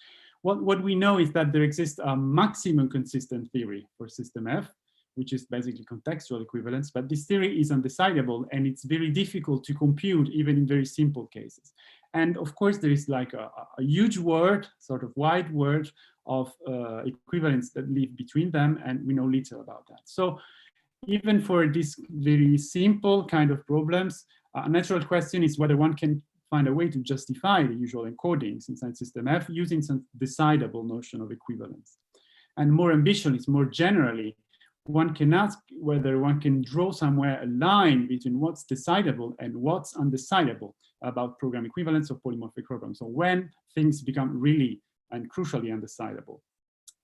What we know is that there exists a maximum consistent theory for System F, which is basically contextual equivalence, but this theory is undecidable and it's very difficult to compute even in very simple cases. And of course, there is like a huge world, sort of wide world of equivalence that live between them, and we know little about that. So even for these very simple kind of problems, a natural question is whether one can find a way to justify the usual encodings inside System F using some decidable notion of equivalence. And more ambitiously, more generally, one can ask whether one can draw somewhere a line between what's decidable and what's undecidable about program equivalence of polymorphic programs. So when things become really and crucially undecidable.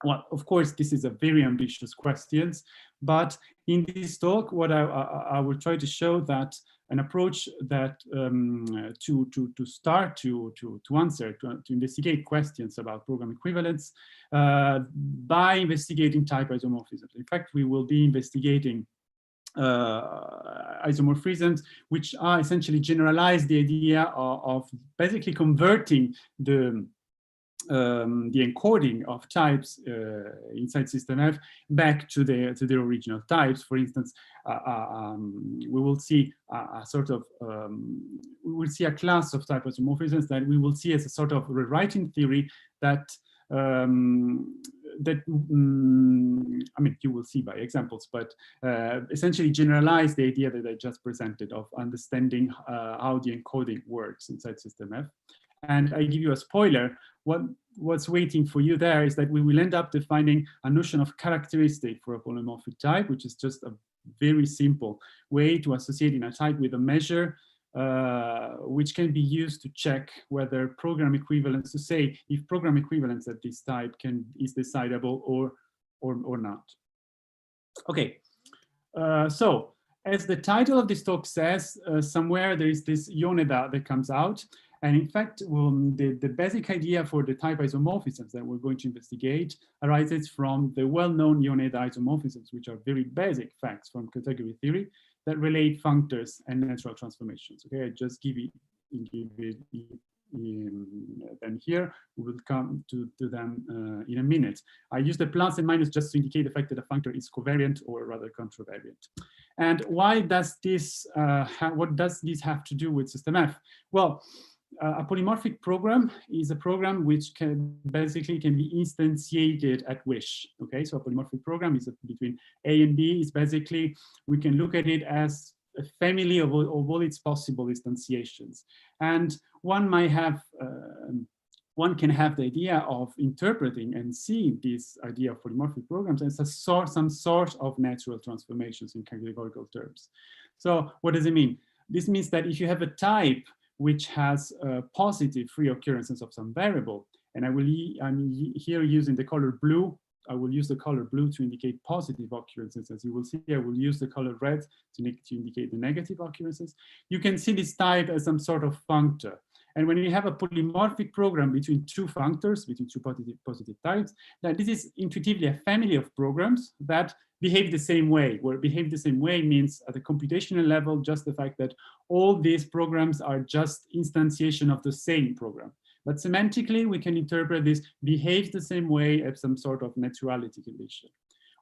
Well, of course, this is a very ambitious question, but in this talk, what I will try to show that an approach that to start to answer, to investigate questions about program equivalence by investigating type isomorphisms. In fact, we will be investigating isomorphisms, which are essentially generalize the idea of basically converting the encoding of types inside System F back to their original types. For instance, we will see a sort of we will see a class of type isomorphisms that we will see as a sort of rewriting theory that I mean, you will see by examples, but essentially generalize the idea that I just presented of understanding how the encoding works inside System F. And I give you a spoiler, what's waiting for you there is that we will end up defining a notion of characteristic for a polymorphic type, which is just a very simple way to associate in a type with a measure, which can be used to check whether program equivalence, to say if program equivalence at this type is decidable or or not. Okay, so as the title of this talk says, somewhere there is this Yoneda that comes out. And in fact, the basic idea for the type isomorphisms that we're going to investigate arises from the well-known Yoneda isomorphisms, which are very basic facts from category theory that relate functors and natural transformations. Okay, I just give it then here. We will come to them in a minute. I use the plus and minus just to indicate the fact that a functor is covariant or rather contravariant. And why does this, what does this have to do with system F? Well, a polymorphic program is a program which can basically be instantiated at wish. Okay, so a polymorphic program is between A and B. Is basically, we can look at it as a family of all its possible instantiations. And one might have, one can have the idea of interpreting and seeing this idea of polymorphic programs as some sort of natural transformations in categorical terms. So what does it mean? This means that if you have a type which has positive free occurrences of some variable, and I'm here using the color blue. I will use the color blue to indicate positive occurrences. As you will see, I will use the color red to indicate the negative occurrences. You can see this type as some sort of functor. And when you have a polymorphic program between two functors, between two positive types, that this is intuitively a family of programs that behave the same way. Where behave the same way means at the computational level, just the fact that all these programs are just instantiation of the same program. But semantically, we can interpret this behaves the same way as some sort of naturality condition.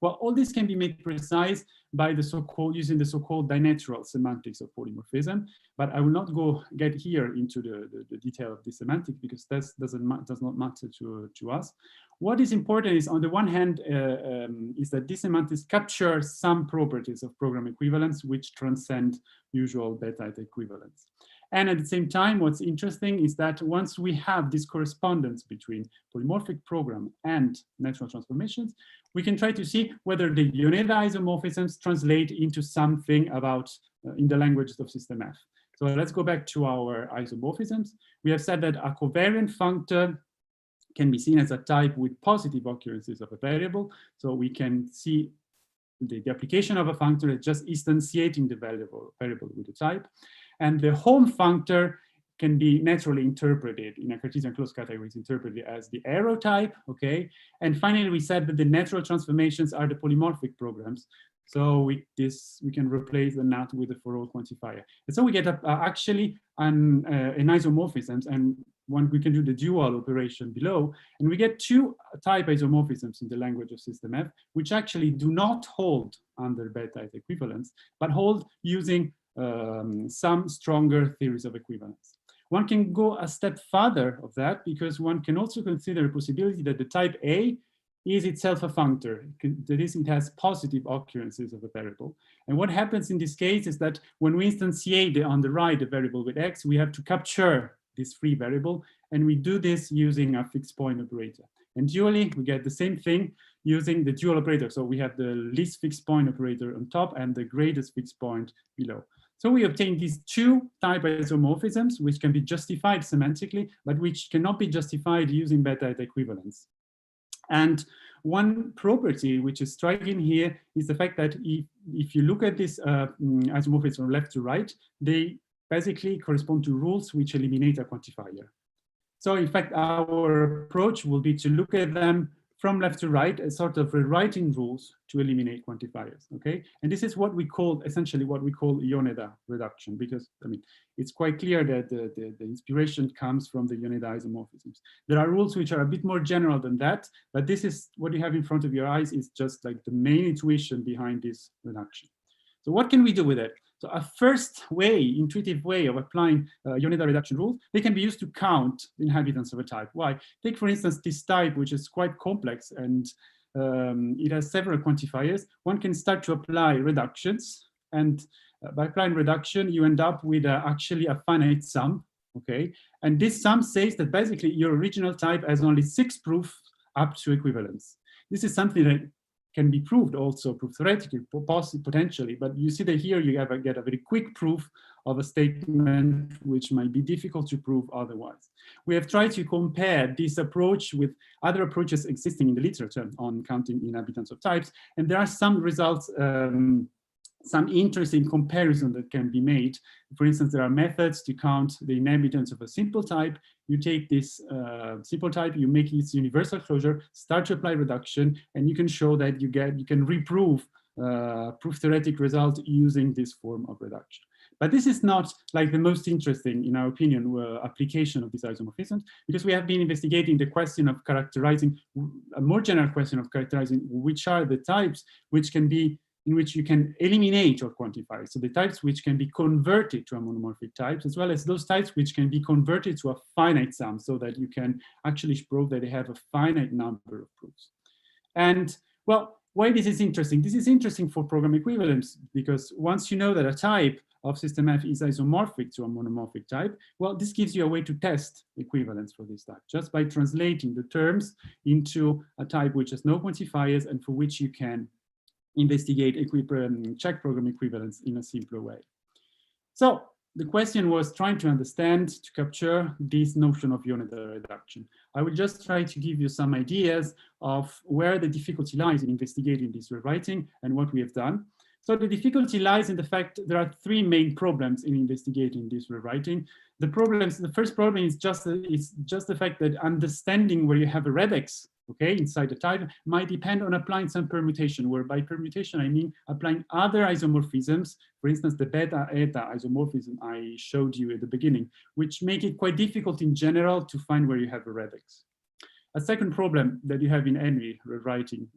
Well, all this can be made precise by the so-called using the so-called dinatural semantics of polymorphism. But I will not get here into the detail of the semantic because that does not matter to us. What is important is, on the one hand, is that these semantics capture some properties of program equivalence which transcend usual beta equivalence. And at the same time, what's interesting is that once we have this correspondence between polymorphic program and natural transformations, we can try to see whether the Yoneda isomorphisms translate into something about in the languages of system F. So let's go back to our isomorphisms. We have said that a covariant functor can be seen as a type with positive occurrences of a variable. So we can see the application of a functor as just instantiating the variable with the type. And the home functor can be naturally interpreted in a Cartesian closed category, is interpreted as the arrow type, okay? And finally, we said that the natural transformations are the polymorphic programs. So we can replace the nat with the for all quantifier. And so we get actually an isomorphisms, and we can do the dual operation below, and we get two type isomorphisms in the language of system F, which actually do not hold under beta equivalence, but hold using some stronger theories of equivalence. One can go a step further of that because one can also consider a possibility that the type A is itself a functor. That is, it has positive occurrences of a variable. And what happens in this case is that when we instantiate on the right a variable with x, we have to capture this free variable, and we do this using a fixed point operator. And dually, we get the same thing using the dual operator. So we have the least fixed point operator on top and the greatest fixed point below. So we obtain these two type isomorphisms, which can be justified semantically, but which cannot be justified using beta equivalence. And one property which is striking here is the fact that if you look at this isomorphism from left to right, they basically correspond to rules which eliminate a quantifier. So in fact, our approach will be to look at them from left to right as sort of rewriting rules to eliminate quantifiers, okay? And this is what we call, essentially what we call Yoneda reduction, because I mean, it's quite clear that the inspiration comes from the Yoneda isomorphisms. There are rules which are a bit more general than that, but this is what you have in front of your eyes is just like the main intuition behind this reduction. So what can we do with it? So a first way, intuitive way of applying Yoneda reduction rules, they can be used to count the inhabitants of a type. Why? Take, for instance, this type, which is quite complex and it has several quantifiers. One can start to apply reductions, and by applying reduction, you end up with actually a finite sum, okay? And this sum says that basically your original type has only 6 proofs up to equivalence. This is something that can be proved also, proof theoretically, potentially, but you see that here you get a very quick proof of a statement which might be difficult to prove otherwise. We have tried to compare this approach with other approaches existing in the literature on counting inhabitants of types, and there are some results, some interesting comparison that can be made. For instance, there are methods to count the inhabitants of a simple type. You take this simple type, you make its universal closure, start to apply reduction, and you can show that you can reprove proof theoretic result using this form of reduction. But this is not like the most interesting, in our opinion, application of these isomorphisms, because we have been investigating the question of characterizing, a more general question of characterizing which are the types which can be, in which you can eliminate or quantify. So the types which can be converted to a monomorphic types, as well as those types which can be converted to a finite sum, so that you can actually prove that they have a finite number of proofs. And well, why this is interesting? This is interesting for program equivalence, because once you know that a type of system F is isomorphic to a monomorphic type, well, this gives you a way to test equivalence for this type, just by translating the terms into a type which has no quantifiers and for which you can investigate check program equivalence in a simpler way. So the question was trying to understand, to capture this notion of Yoneda reduction. I will just try to give you some ideas of where the difficulty lies in investigating this rewriting and what we have done. So the difficulty lies in the fact there are three main problems in investigating this rewriting. The first problem is just the fact that understanding where you have a regex, okay, inside the type might depend on applying some permutation, where by permutation I mean applying other isomorphisms, for instance, the beta-eta isomorphism I showed you at the beginning, which make it quite difficult in general to find where you have a regex. A second problem that you have in any rewriting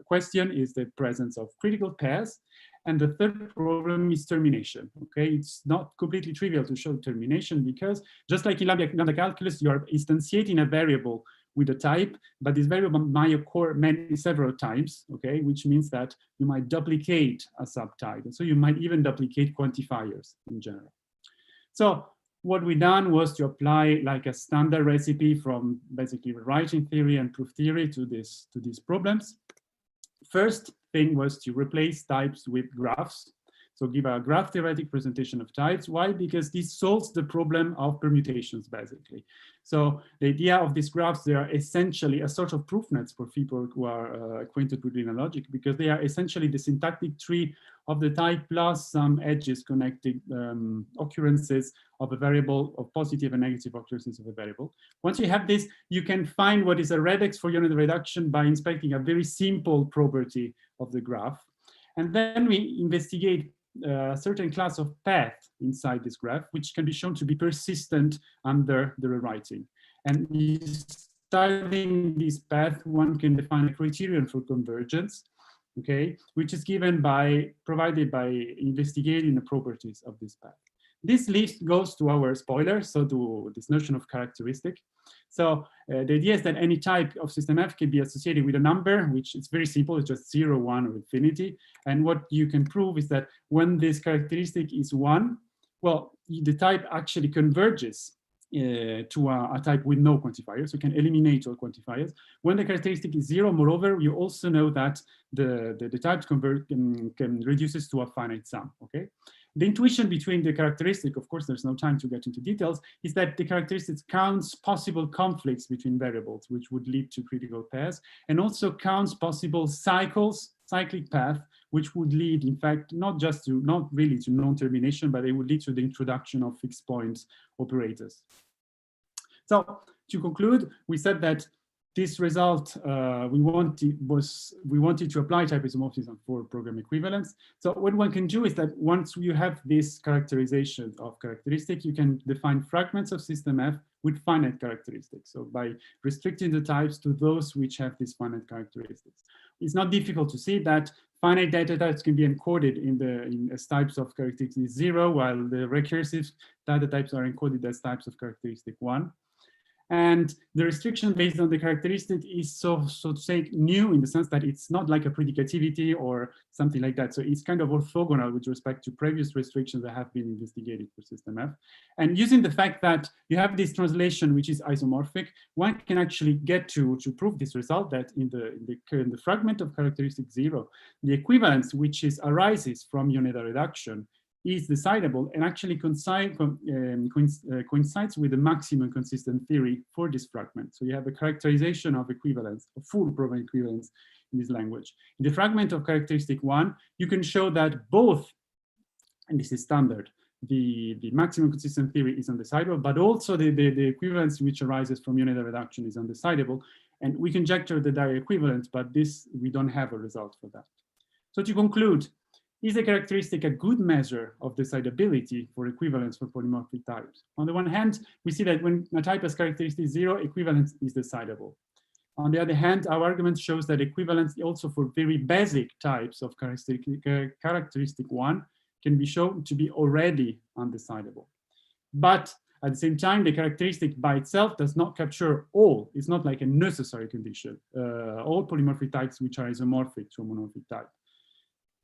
question is the presence of critical pairs. And the third problem is termination, okay? It's not completely trivial to show termination, because just like in lambda calculus, you are instantiating a variable with a type, but this variable might occur several times, okay? Which means that you might duplicate a subtype. And so you might even duplicate quantifiers in general. So what we done was to apply like a standard recipe from basically rewriting theory and proof theory to these problems. First thing was to replace types with graphs. So give a graph theoretic presentation of types. Why? Because this solves the problem of permutations, basically. So the idea of these graphs, they are essentially a sort of proof nets for people who are acquainted with linear logic, because they are essentially the syntactic tree of the type plus some edges connecting occurrences of a variable, of positive and negative occurrences of a variable. Once you have this, you can find what is a regex for Yoneda reduction by inspecting a very simple property of the graph. And then we investigate a certain class of path inside this graph, which can be shown to be persistent under the rewriting. And studying this path, one can define a criterion for convergence, okay, which is provided by investigating the properties of this path. This list goes to our spoiler, so to this notion of characteristic. So the idea is that any type of system F can be associated with a number, which is very simple, it's just 0, 1, or infinity. And what you can prove is that when this characteristic is 1, well, the type actually converges to a type with no quantifiers, so you can eliminate all quantifiers. When the characteristic is 0, moreover, you also know that the type can reduces to a finite sum, okay? The intuition between the characteristic, of course, there's no time to get into details, is that the characteristics counts possible conflicts between variables, which would lead to critical pairs, and also counts possible cyclic path, which would lead, in fact, not really to non-termination, but it would lead to the introduction of fixed point operators. So to conclude, we said that this result we wanted to apply type isomorphism for program equivalence. So what one can do is that once you have this characterization of characteristic, you can define fragments of system F with finite characteristics. So by restricting the types to those which have these finite characteristics, it's not difficult to see that finite data types can be encoded as types of characteristic 0, while the recursive data types are encoded as types of characteristic 1. And the restriction based on the characteristic is so to say new in the sense that it's not like a predicativity or something like that. So it's kind of orthogonal with respect to previous restrictions that have been investigated for system F. And using the fact that you have this translation which is isomorphic, one can actually get to prove this result that in the fragment of characteristic 0, the equivalence which arises from Yoneda reduction is decidable and actually coincides with the maximum consistent theory for this fragment. So you have a characterization of equivalence, a full proven equivalence in this language. In the fragment of characteristic 1, you can show that both, and this is standard, the maximum consistent theory is undecidable, but also the equivalence which arises from Yoneda reduction is undecidable. And we conjecture the direct equivalence, but this, we don't have a result for that. So to conclude, is a characteristic a good measure of decidability for equivalence for polymorphic types? On the one hand, we see that when a type has characteristic 0, equivalence is decidable. On the other hand, our argument shows that equivalence also for very basic types of characteristic 1 can be shown to be already undecidable. But at the same time, the characteristic by itself does not capture all. It's not like a necessary condition. All polymorphic types which are isomorphic to a monomorphic type.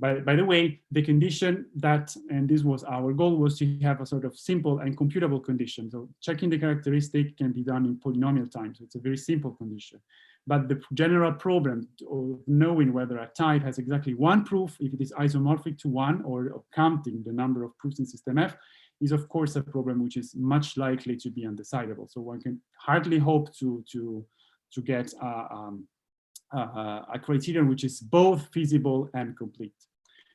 By the way, the condition that, and this was our goal, was to have a sort of simple and computable condition. So checking the characteristic can be done in polynomial time. So it's a very simple condition. But the general problem of knowing whether a type has exactly one proof, if it is isomorphic to 1, or counting the number of proofs in system F, is of course a problem which is much likely to be undecidable. So one can hardly hope to get a criterion which is both feasible and complete.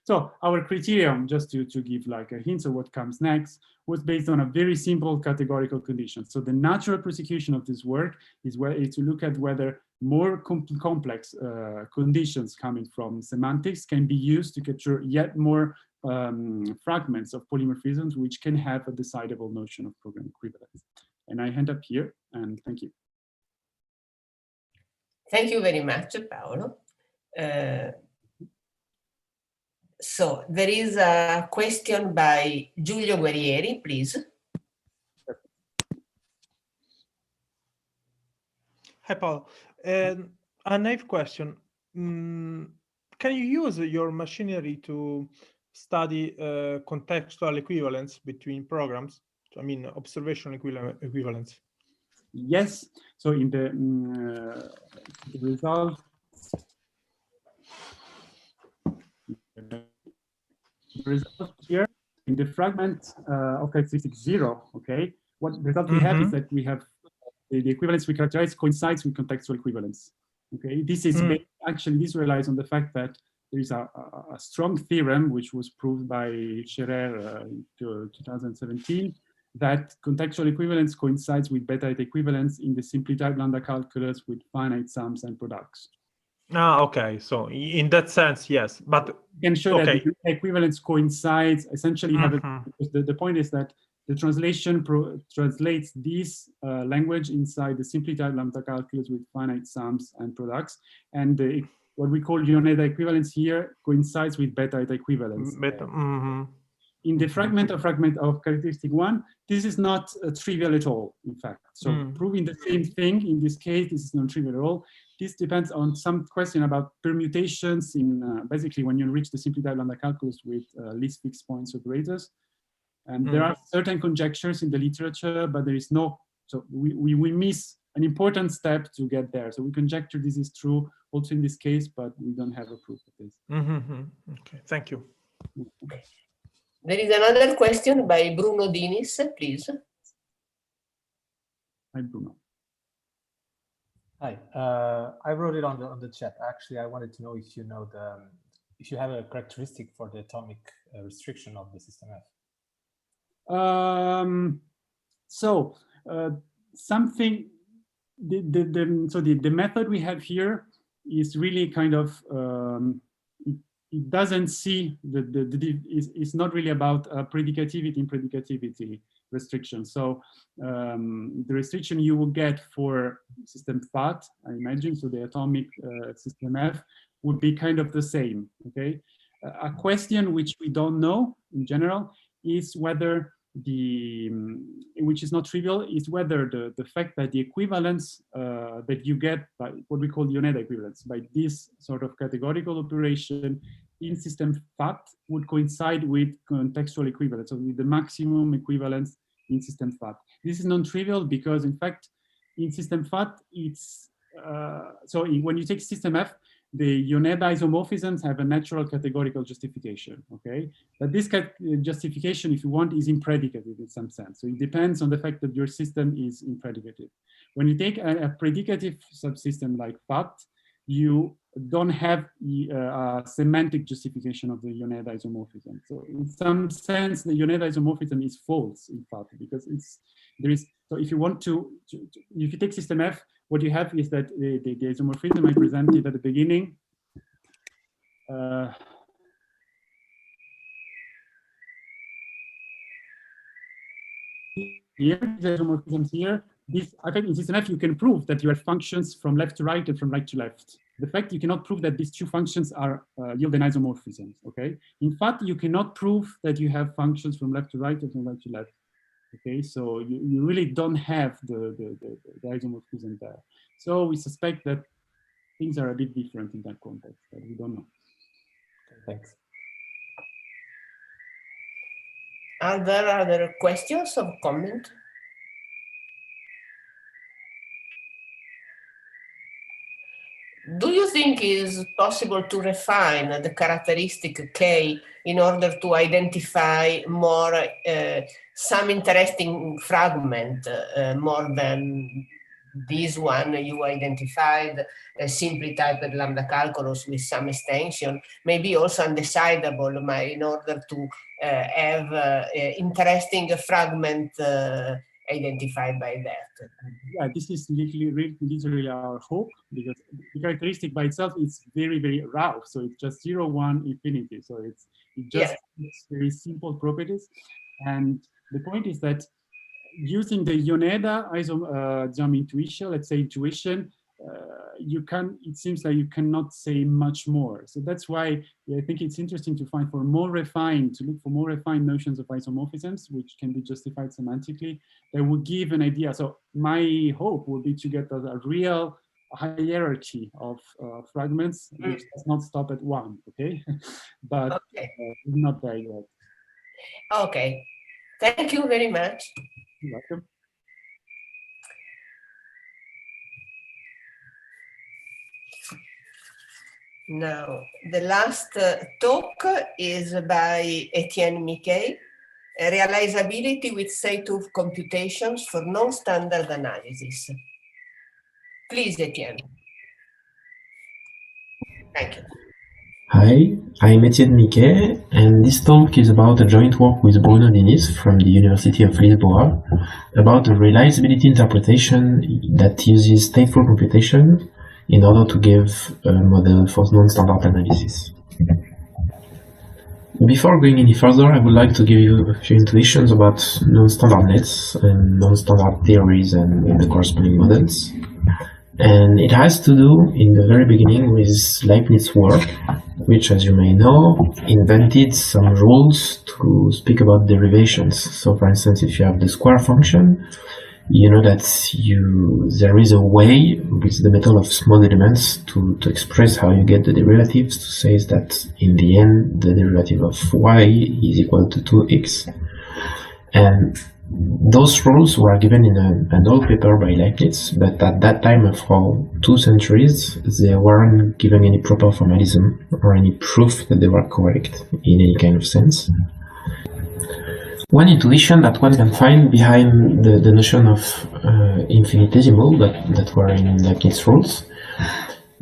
So our criterion, just to give like a hint of what comes next, was based on a very simple categorical condition. So the natural prosecution of this work is to look at whether more complex conditions coming from semantics can be used to capture yet more fragments of polymorphisms, which can have a decidable notion of program equivalence. And I end up here, and thank you. Thank you very much, Paolo. So there is a question by Giulio Guerrieri, please. Hi, Paolo. A naive question. Can you use your machinery to study contextual equivalence between programs? I mean, observational equivalence. Yes. So in the result, here in the fragment of characteristic 0, okay, what result we have is that we have the equivalence we characterize coincides with contextual equivalence. Okay, this is actually, this relies on the fact that there is a strong theorem which was proved by Scherer in 2017, that contextual equivalence coincides with beta equivalence in the simplified lambda calculus with finite sums and products. Ah, okay. So in that sense, yes, but you can show that the equivalence coincides. Essentially, the point is that the translation translates this language inside the simplified lambda calculus with finite sums and products, and what we call Yoneda equivalence here coincides with beta equivalence. In the fragment of characteristic 1, this is not trivial at all, in fact. So proving the same thing in this case, this is not trivial at all. This depends on some question about permutations in basically when you reach the simplified lambda calculus with least fixed points operators. And there are certain conjectures in the literature, but there is no, so we miss an important step to get there. So we conjecture this is true also in this case, but we don't have a proof of this. Okay, thank you. There is another question by Bruno Dinis, please. Hi, Bruno. Hi, I wrote it on the chat. Actually, I wanted to know if you know if you have a characteristic for the atomic restriction of the system F. Something. The method we have here is really kind of it doesn't see it's not really about predicativity and predicativity restriction. So the restriction you will get for system FAT, I imagine, so the atomic system F, would be kind of the same. Okay, a question which we don't know in general is whether which is not trivial, is whether the fact that the equivalence that you get by what we call Yoneda equivalence by this sort of categorical operation in system FAT would coincide with contextual equivalence, so with the maximum equivalence in system FAT. This is non-trivial because, in fact, in system FAT, it's so when you take system F, the Yoneda isomorphisms have a natural categorical justification, okay? But this justification, if you want, is impredicative in some sense. So it depends on the fact that your system is impredicative. When you take a predicative subsystem like FAT, you don't have a semantic justification of the Yoneda isomorphism. So in some sense, the Yoneda isomorphism is false in FAT because so if you want to if you take system F, what you have is that the isomorphism I presented at the beginning here, the isomorphisms here. I think in system F you can prove that you have functions from left to right and from right to left. The fact you cannot prove that these two functions are yield an isomorphism. Okay. In fact, you cannot prove that you have functions from left to right and from right to left. Okay, so you really don't have the isomorphism there. So we suspect that things are a bit different in that context, but we don't know. Thanks. Are there other questions or comments? Do you think it is possible to refine the characteristic K in order to identify more some interesting fragment more than this one you identified, simply typed lambda calculus with some extension, maybe also undecidable in order to have interesting fragment identified by that? Yeah, this is literally our hope, because the characteristic by itself is very, very raw. So it's just 0, 1, infinity. So it just it's very simple properties. And the point is that using the Yoneda isom intuition, let's say intuition, it seems like you cannot say much more. So that's why I think it's interesting to look for more refined notions of isomorphisms, which can be justified semantically, that would give an idea. So my hope would be to get a real hierarchy of fragments, which does not stop at 1, okay? But not there yet. Okay, thank you very much. You're welcome. Now, the last talk is by Étienne Miquey, Realizability with Stateful Computations for Non-Standard Analysis. Please, Étienne. Thank you. Hi, I'm Étienne Miquey, and this talk is about a joint work with Bruno Dinis from the University of Lisboa about a realizability interpretation that uses stateful computation in order to give a model for non-standard analysis. Before going any further, I would like to give you a few intuitions about non-standard nets and non-standard theories and the corresponding models. And it has to do, in the very beginning, with Leibniz's work, which, as you may know, invented some rules to speak about derivations. So, for instance, if you have the square function, you know that there is a way with the method of small elements to express how you get the derivatives, to say that in the end the derivative of y is equal to 2x. And those rules were given in an old paper by Leibniz, but at that time, for 2 centuries, they weren't given any proper formalism or any proof that they were correct in any kind of sense. One intuition that one can find behind the notion of infinitesimal that were in Leibniz rules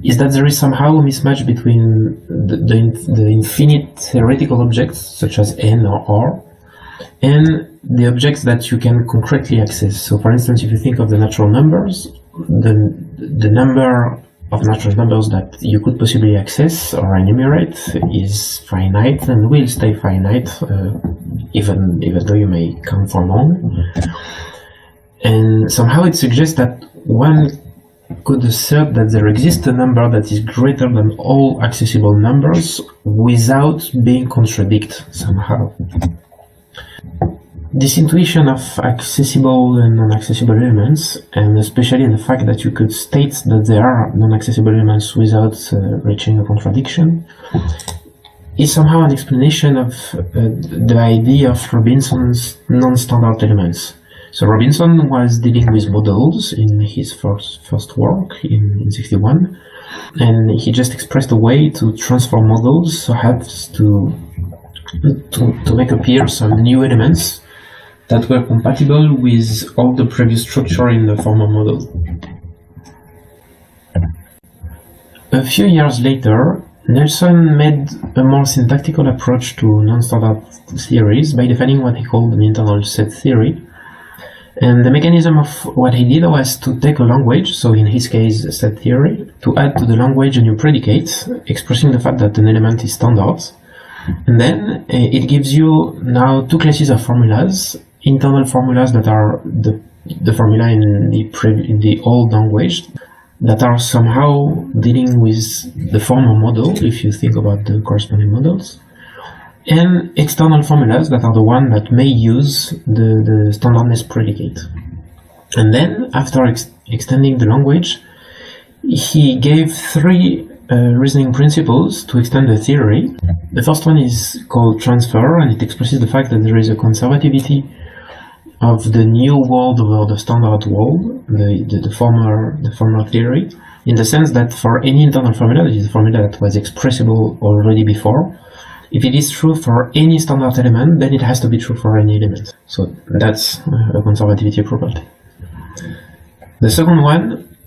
is that there is somehow a mismatch between the infinite theoretical objects, such as n or r, and the objects that you can concretely access. So, for instance, if you think of the natural numbers, the number of natural numbers that you could possibly access or enumerate is finite and will stay finite, even though you may count for long. And somehow it suggests that one could assert that there exists a number that is greater than all accessible numbers without being contradicted somehow. this intuition of accessible and non-accessible elements, and especially the fact that you could state that there are non-accessible elements without reaching a contradiction, is somehow an explanation of the idea of Robinson's non-standard elements. So Robinson was dealing with models in his first work in 61, and he just expressed a way to transform models so as to make appear some new elements that were compatible with all the previous structure in the former model. A few years later, Nelson made a more syntactical approach to non-standard theories by defining what he called an internal set theory. And the mechanism of what he did was to take a language, so in his case set theory, to add to the language a new predicate, expressing the fact that an element is standard. And then it gives you now two classes of formulas, internal formulas that are the formula in the old language, that are somehow dealing with the former model, if you think about the corresponding models, and external formulas that are the one that may use the standardness predicate. And then, after extending the language, he gave three reasoning principles to extend the theory. The first one is called transfer, and it expresses the fact that there is a conservativity of the new world over the standard world, the former theory, in the sense that for any internal formula, that is a formula that was expressible already before, if it is true for any standard element, then it has to be true for any element. So that's a conservativity property. The second one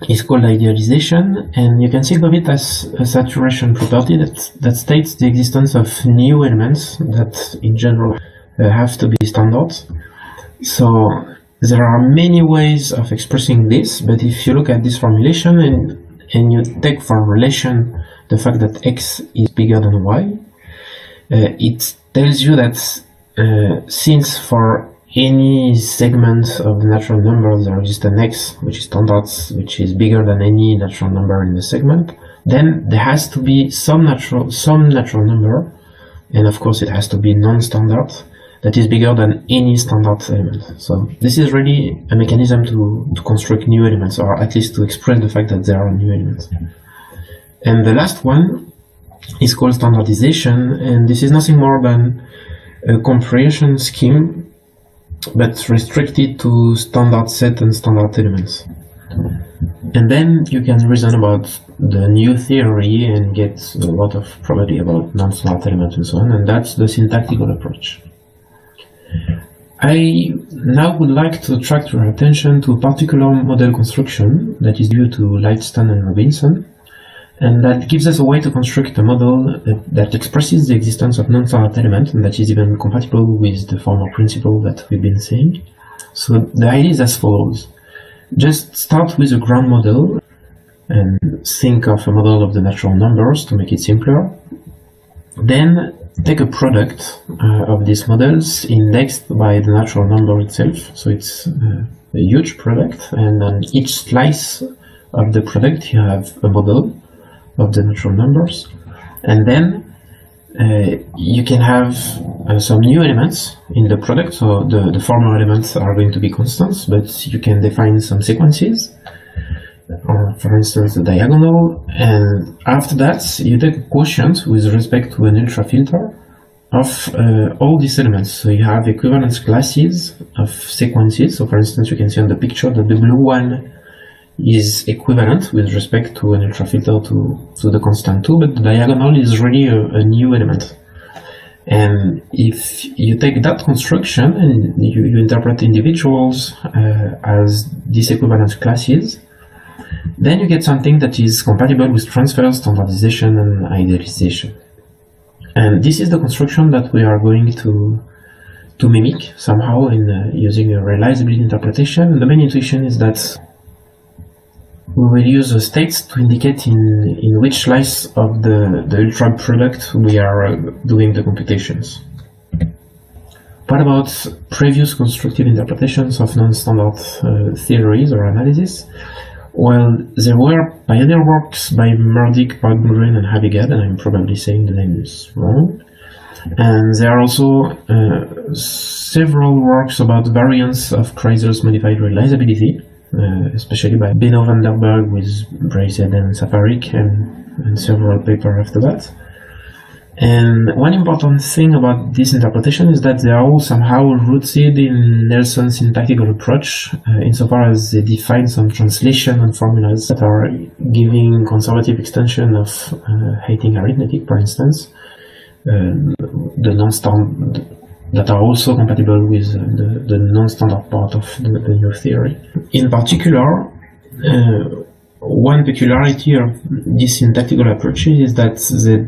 is called idealization, and you can think of it as a saturation property that states the existence of new elements that in general have to be standard. So there are many ways of expressing this, but if you look at this formulation and you take for relation the fact that x is bigger than y, it tells you that since for any segment of the natural number there exists an x which is standard, which is bigger than any natural number in the segment, then there has to be some natural number, and of course it has to be non-standard, that is bigger than any standard element. So this is really a mechanism to construct new elements, or at least to express the fact that there are new elements. And the last one is called standardization, and this is nothing more than a comprehension scheme, but restricted to standard set and standard elements. And then you can reason about the new theory and get a lot of property about non-standard elements and so on, and that's the syntactical approach. I now would like to attract your attention to a particular model construction that is due to Lightstone and Robinson, and that gives us a way to construct a model that expresses the existence of non-standard elements and that is even compatible with the former principle that we've been saying. So the idea is as follows. Just start with a ground model and think of a model of the natural numbers to make it simpler. Then take a product of these models indexed by the natural number itself. So it's a huge product, and on each slice of the product you have a model of the natural numbers. And then you can have some new elements in the product. So the former elements are going to be constants, but you can define some sequences, or for instance a diagonal, and after that you take a quotient with respect to an ultrafilter of all these elements. So you have equivalence classes of sequences. So for instance you can see on the picture that the blue one is equivalent with respect to an ultrafilter to the constant 2, but the diagonal is really a new element. And if you take that construction and you interpret individuals as these equivalence classes, then you get something that is compatible with transfer, standardization, and idealization. And this is the construction that we are going to mimic somehow in using a realizability interpretation. The main intuition is that we will use the states to indicate in which slice of the ultra product we are doing the computations. What about previous constructive interpretations of non-standard theories or analysis? Well, there were pioneer works by Murdick, Berggren, and Habigad, and I'm probably saying the names wrong. And there are also several works about variants of Kreiser's modified realizability, especially by Benno van der Berg with Braced and Safarik, and several papers after that. And one important thing about this interpretation is that they are all somehow rooted in Nelson's syntactical approach, insofar as they define some translation and formulas that are giving conservative extension of hating arithmetic, for instance, the non-standard, that are also compatible with the non-standard part of the new theory. In particular, one peculiarity of these syntactical approaches is that they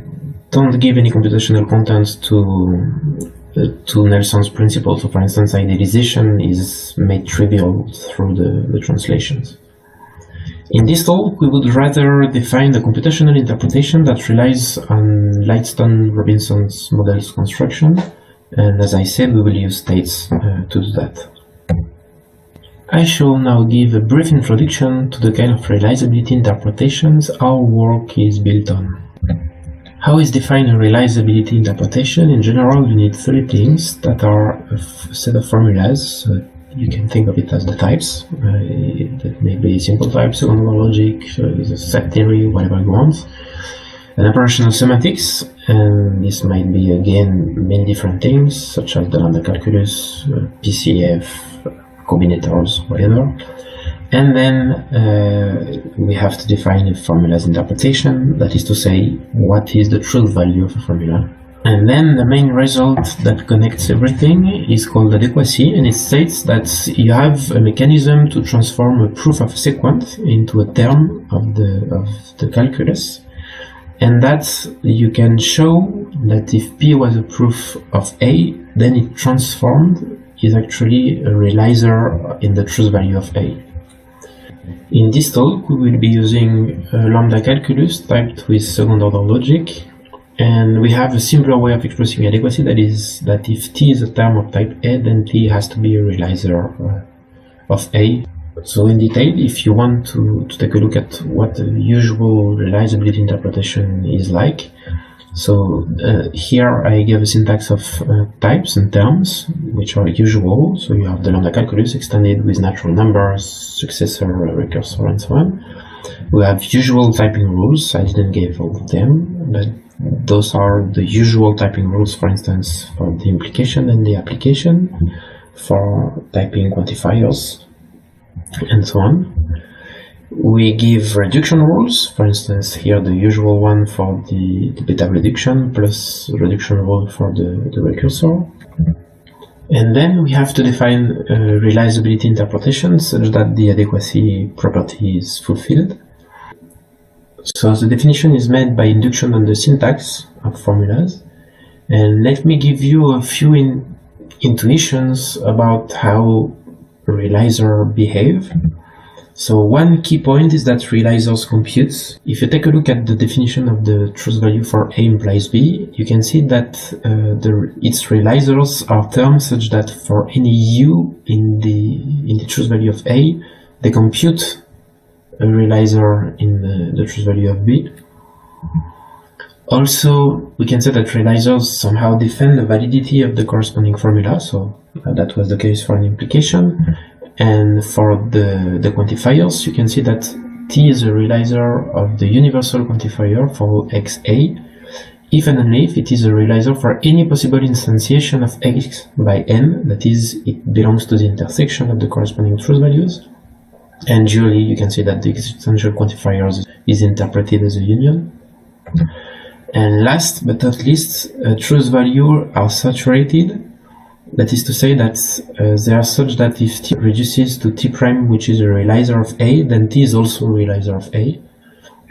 don't give any computational content to Nelson's principle. So, for instance, idealization is made trivial through the translations. In this talk, we would rather define the computational interpretation that relies on Lightstone-Robinson's models construction, and as I said, we will use states to do that. I shall now give a brief introduction to the kind of realizability interpretations our work is built on. How is defined a realizability interpretation? In general, you need three things that are a set of formulas. You can think of it as the types. That may be simple type, second order logic, set theory, whatever you want. An operational semantics, and this might be again many different things, such as the lambda calculus, PCF, combinators, whatever. And then we have to define a formula's interpretation, that is to say, what is the truth value of a formula. And then the main result that connects everything is called adequacy, and it states that you have a mechanism to transform a proof of a sequence into a term of the calculus, and that you can show that if P was a proof of A, then it transformed is actually a realizer in the truth value of A. In this talk, we will be using a lambda calculus typed with second order logic, and we have a simpler way of expressing adequacy, that is that if T is a term of type A, then T has to be a realizer of A. So in detail, if you want to take a look at what the usual realizability interpretation is like, so here I give a syntax of types and terms, which are usual. So you have the lambda calculus extended with natural numbers, successor, recursor, and so on. We have usual typing rules. I didn't give all of them, but those are the usual typing rules, for instance, for the implication and the application, for typing quantifiers, and so on. We give reduction rules, for instance, here the usual one for the beta reduction plus reduction rule for the recursor. And then we have to define realizability interpretation such that the adequacy property is fulfilled. So the definition is made by induction on the syntax of formulas. And let me give you a few intuitions about how realizer behave. So one key point is that realizers compute. If you take a look at the definition of the truth value for A implies B, you can see that its realizers are terms such that for any U in the truth value of A, they compute a realizer in the truth value of B. Also, we can say that realizers somehow defend the validity of the corresponding formula. So that was the case for an implication. And for the quantifiers, you can see that T is a realizer of the universal quantifier for XA, even only if it is a realizer for any possible instantiation of X by N, that is, it belongs to the intersection of the corresponding truth values. And usually you can see that the existential quantifiers is interpreted as a union. And last but not least, truth values are saturated. That is to say that they are such that if T reduces to T prime, which is a realizer of A, then T is also a realizer of A.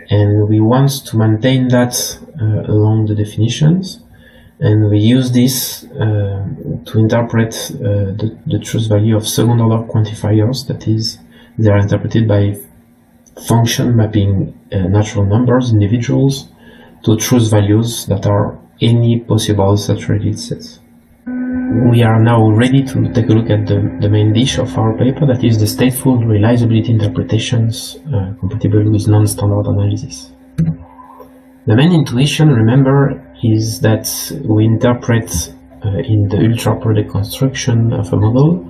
And we want to maintain that along the definitions. And we use this to interpret the truth value of second order quantifiers. That is, they are interpreted by function mapping natural numbers, individuals, to truth values that are any possible saturated sets. We are now ready to take a look at the main dish of our paper, that is the stateful realizability interpretations compatible with non-standard analysis. The main intuition, remember, is that we interpret in the ultra-product construction of a model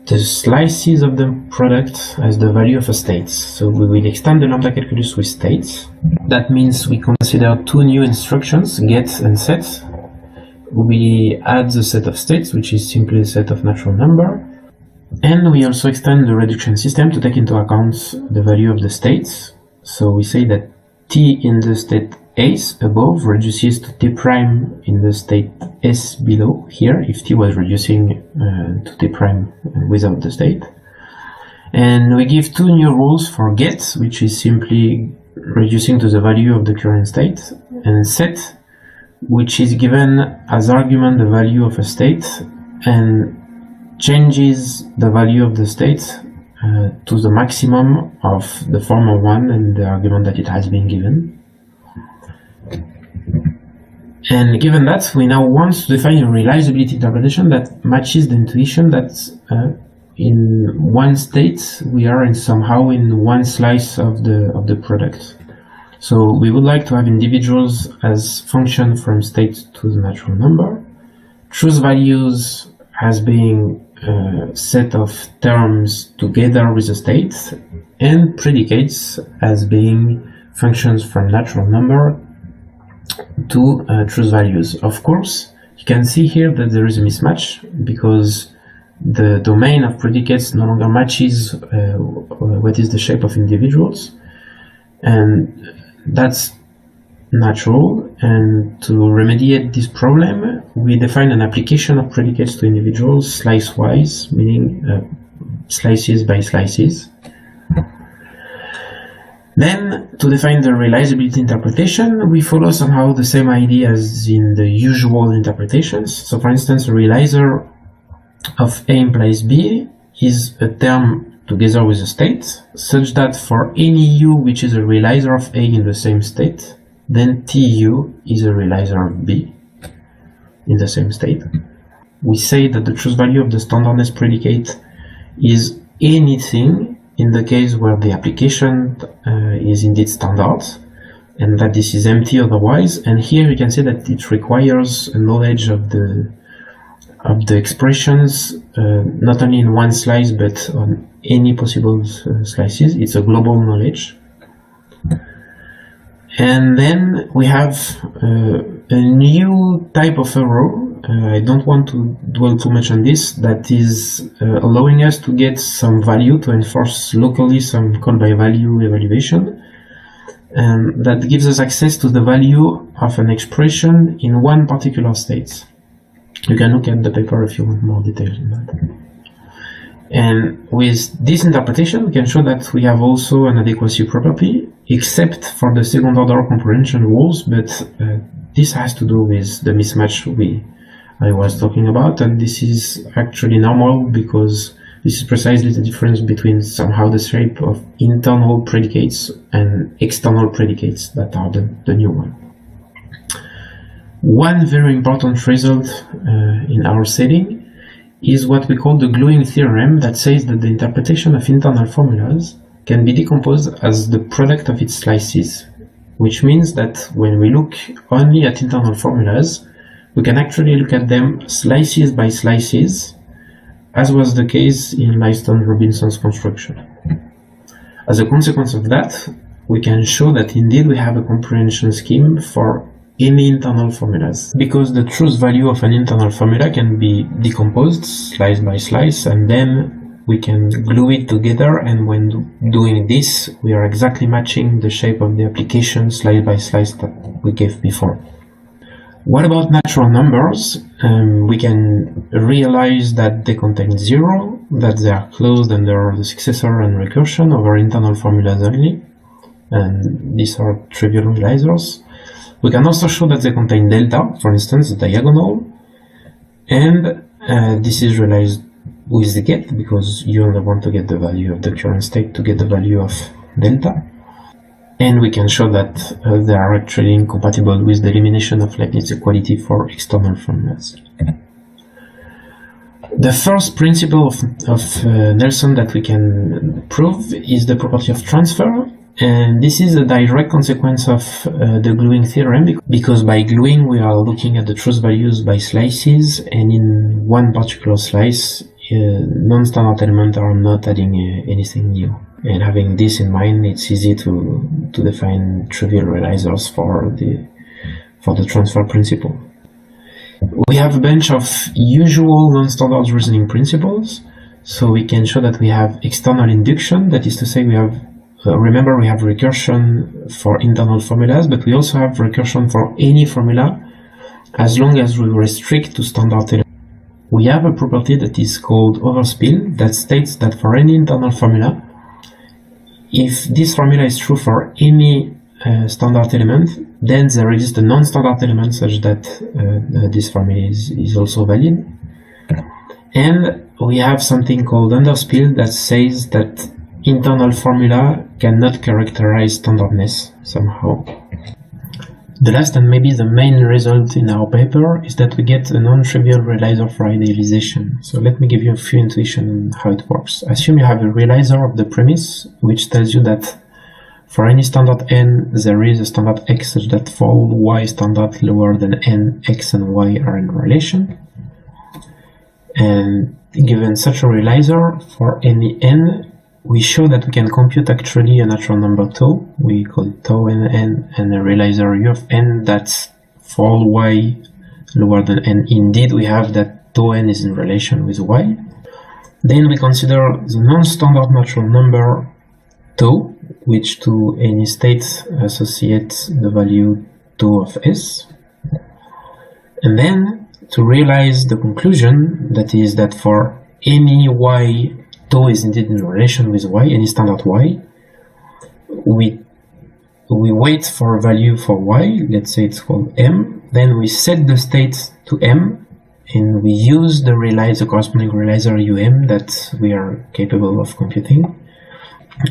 the slices of the product as the value of a state. So we will extend the lambda calculus with states. That means we consider two new instructions, get and set. We add the set of states, which is simply a set of natural number. And we also extend the reduction system to take into account the value of the states. So we say that t in the state S above reduces to t prime in the state S below here, if t was reducing to t prime without the state. And we give two new rules for get, which is simply reducing to the value of the current state, and set, which is given as argument the value of a state and changes the value of the state to the maximum of the former one and the argument that it has been given. And given that, we now want to define a realizability interpretation that matches the intuition that in one state we are somehow in one slice of the product. So we would like to have individuals as function from state to the natural number, truth values as being a set of terms together with a state, and predicates as being functions from natural number to truth values. Of course, you can see here that there is a mismatch because the domain of predicates no longer matches what is the shape of individuals, and that's natural. And to remediate this problem, we define an application of predicates to individuals slice-wise, meaning slices by slices. Then, to define the realizability interpretation, we follow somehow the same idea as in the usual interpretations. So, for instance, a realizer of A implies B is a term together with a state, such that for any U which is a realizer of A in the same state, then TU is a realizer of B in the same state. We say that the truth value of the standardness predicate is anything in the case where the application is indeed standard, and that this is empty otherwise. And here you can see that it requires a knowledge of the expressions not only in one slice but on any possible slices. It's a global knowledge. And then we have a new type of error. I don't want to dwell too much on this. That is allowing us to get some value to enforce locally some call by value evaluation. And that gives us access to the value of an expression in one particular state. You can look at the paper if you want more details on that. And with this interpretation, we can show that we have also an adequacy property, except for the second order comprehension rules, but this has to do with the mismatch I was talking about, and this is actually normal because this is precisely the difference between somehow the shape of internal predicates and external predicates that are the new one. One very important result in our setting is what we call the gluing theorem, that says that the interpretation of internal formulas can be decomposed as the product of its slices, which means that when we look only at internal formulas, we can actually look at them slices by slices, as was the case in Lyston-Robinson's construction. As a consequence of that, we can show that indeed we have a comprehension scheme for any internal formulas, because the truth value of an internal formula can be decomposed slice by slice, and then we can glue it together, and when doing this, we are exactly matching the shape of the application slice by slice that we gave before. What about natural numbers? We can realize that they contain zero, that they are closed under the successor and recursion over internal formulas only, and these are trivial realizers. We can also show that they contain delta, for instance, the diagonal, and this is realized with the get, because you only want to get the value of the current state to get the value of delta. And we can show that they are actually incompatible with the elimination of Leibniz equality for external formulas. The first principle of Nelson that we can prove is the property of transfer, And this is a direct consequence of the gluing theorem, because by gluing we are looking at the truth values by slices, and in one particular slice non-standard elements are not adding anything new. And having this in mind, it's easy to define trivial realizers for the transfer principle. We have a bunch of usual non-standard reasoning principles, so we can show that we have external induction, that is to say we have remember, we have recursion for internal formulas, but we also have recursion for any formula as long as we restrict to standard elements. We have a property that is called overspill that states that for any internal formula, if this formula is true for any standard element, then there exists a non-standard element such that this formula is also valid. And we have something called underspill that says that internal formula cannot characterize standardness somehow. The last and maybe the main result in our paper is that we get a non-trivial realizer for idealization. So let me give you a few intuitions on how it works. Assume you have a realizer of the premise, which tells you that for any standard n, there is a standard x such that for all y standard lower than n, x and y are in relation. And given such a realizer, for any n, we show that we can compute actually a natural number tau. We call it tau n, and a realizer u of n that's for all y lower than n. Indeed, we have that tau n is in relation with y. Then we consider the non-standard natural number tau, which to any state associates the value tau of s. And then to realize the conclusion, that is that for any y, tau is indeed in relation with y, any standard y, we wait for a value for y, let's say it's called m, then we set the state to m, and we use the corresponding realizer um that we are capable of computing.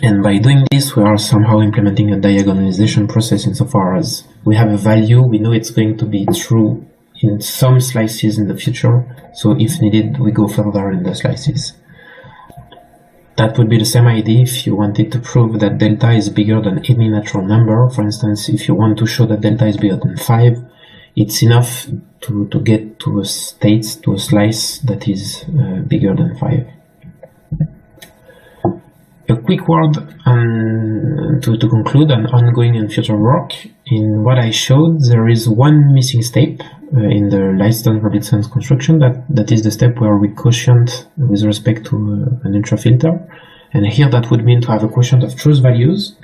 And by doing this, we are somehow implementing a diagonalization process insofar as we have a value, we know it's going to be true in some slices in the future, so if needed, we go further in the slices. That would be the same idea if you wanted to prove that delta is bigger than any natural number. For instance, if you want to show that delta is bigger than 5, it's enough to get to a state, to a slice that is bigger than 5. A quick word to conclude on ongoing and future work. In what I showed, there is one missing step in the Lightstone-Robinson construction, that is the step where we quotient with respect to an ultrafilter. And here that would mean to have a quotient of truth values.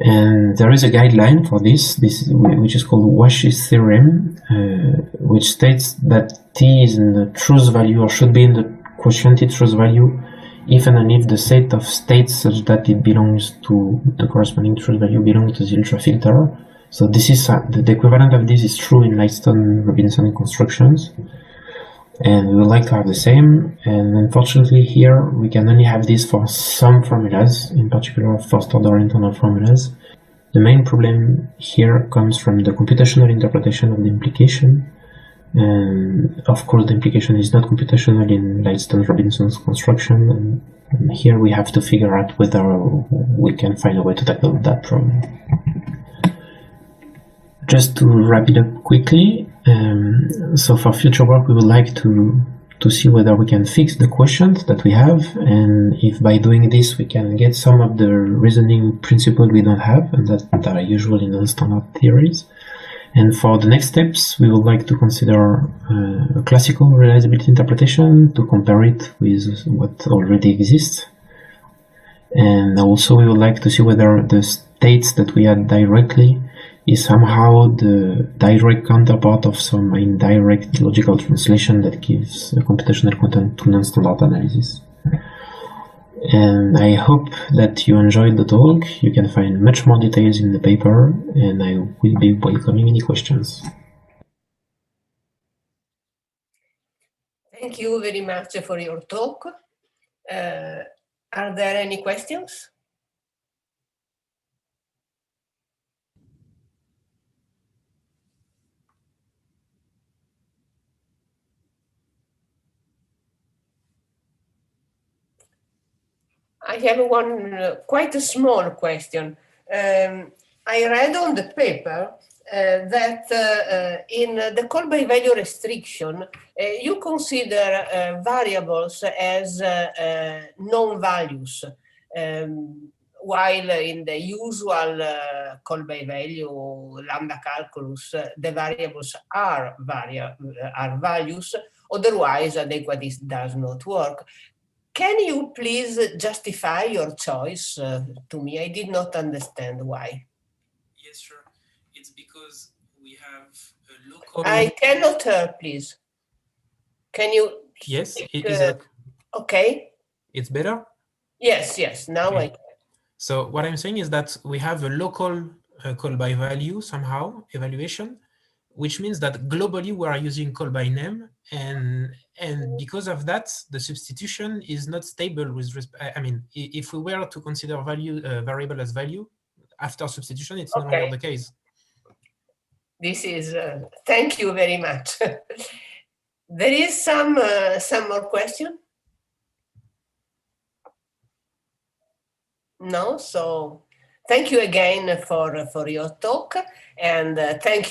And there is a guideline for this which is called Wash's theorem, which states that t is in the truth value, or should be in the quotiented truth value, if and only if the set of states such that it belongs to the corresponding truth value belongs to the ultrafilter. So this is the equivalent of this is true in Lightstone-Robinson constructions, and we would like to have the same. And unfortunately here we can only have this for some formulas, in particular first-order internal formulas. The main problem here comes from the computational interpretation of the implication. And of course the implication is not computational in Lightstone-Robinson's construction, and here we have to figure out whether we can find a way to tackle that problem. Just to wrap it up quickly, so for future work we would like to see whether we can fix the quotient that we have, and if by doing this we can get some of the reasoning principles we don't have and that are usually non-standard theories. And for the next steps, we would like to consider a classical realizability interpretation to compare it with what already exists. And also we would like to see whether the states that we add directly is somehow the direct counterpart of some indirect logical translation that gives a computational content to non-standard analysis. And I hope that you enjoyed the talk. You can find much more details in the paper, and I will be welcoming any questions. Thank you very much for your talk. Are there any questions? I have one quite a small question. I read on the paper that in the call by value restriction, you consider variables as non-values, while in the usual call by value lambda calculus, the variables are values, otherwise adequacy does not work. Can you please justify your choice to me? I did not understand why. Yes, sure. It's because we have a local... I cannot hear, please. Can you... Yes, is it okay? It's better? Yes, yes, now okay. I can. So what I'm saying is that we have a local call by value somehow evaluation, which means that globally we are using call by name, and because of that, the substitution is not stable with respect. I mean, if we were to consider value variable as value after substitution, it's no longer the case. This is thank you very much. There is some more question. No, so thank you again for your talk, and thank you.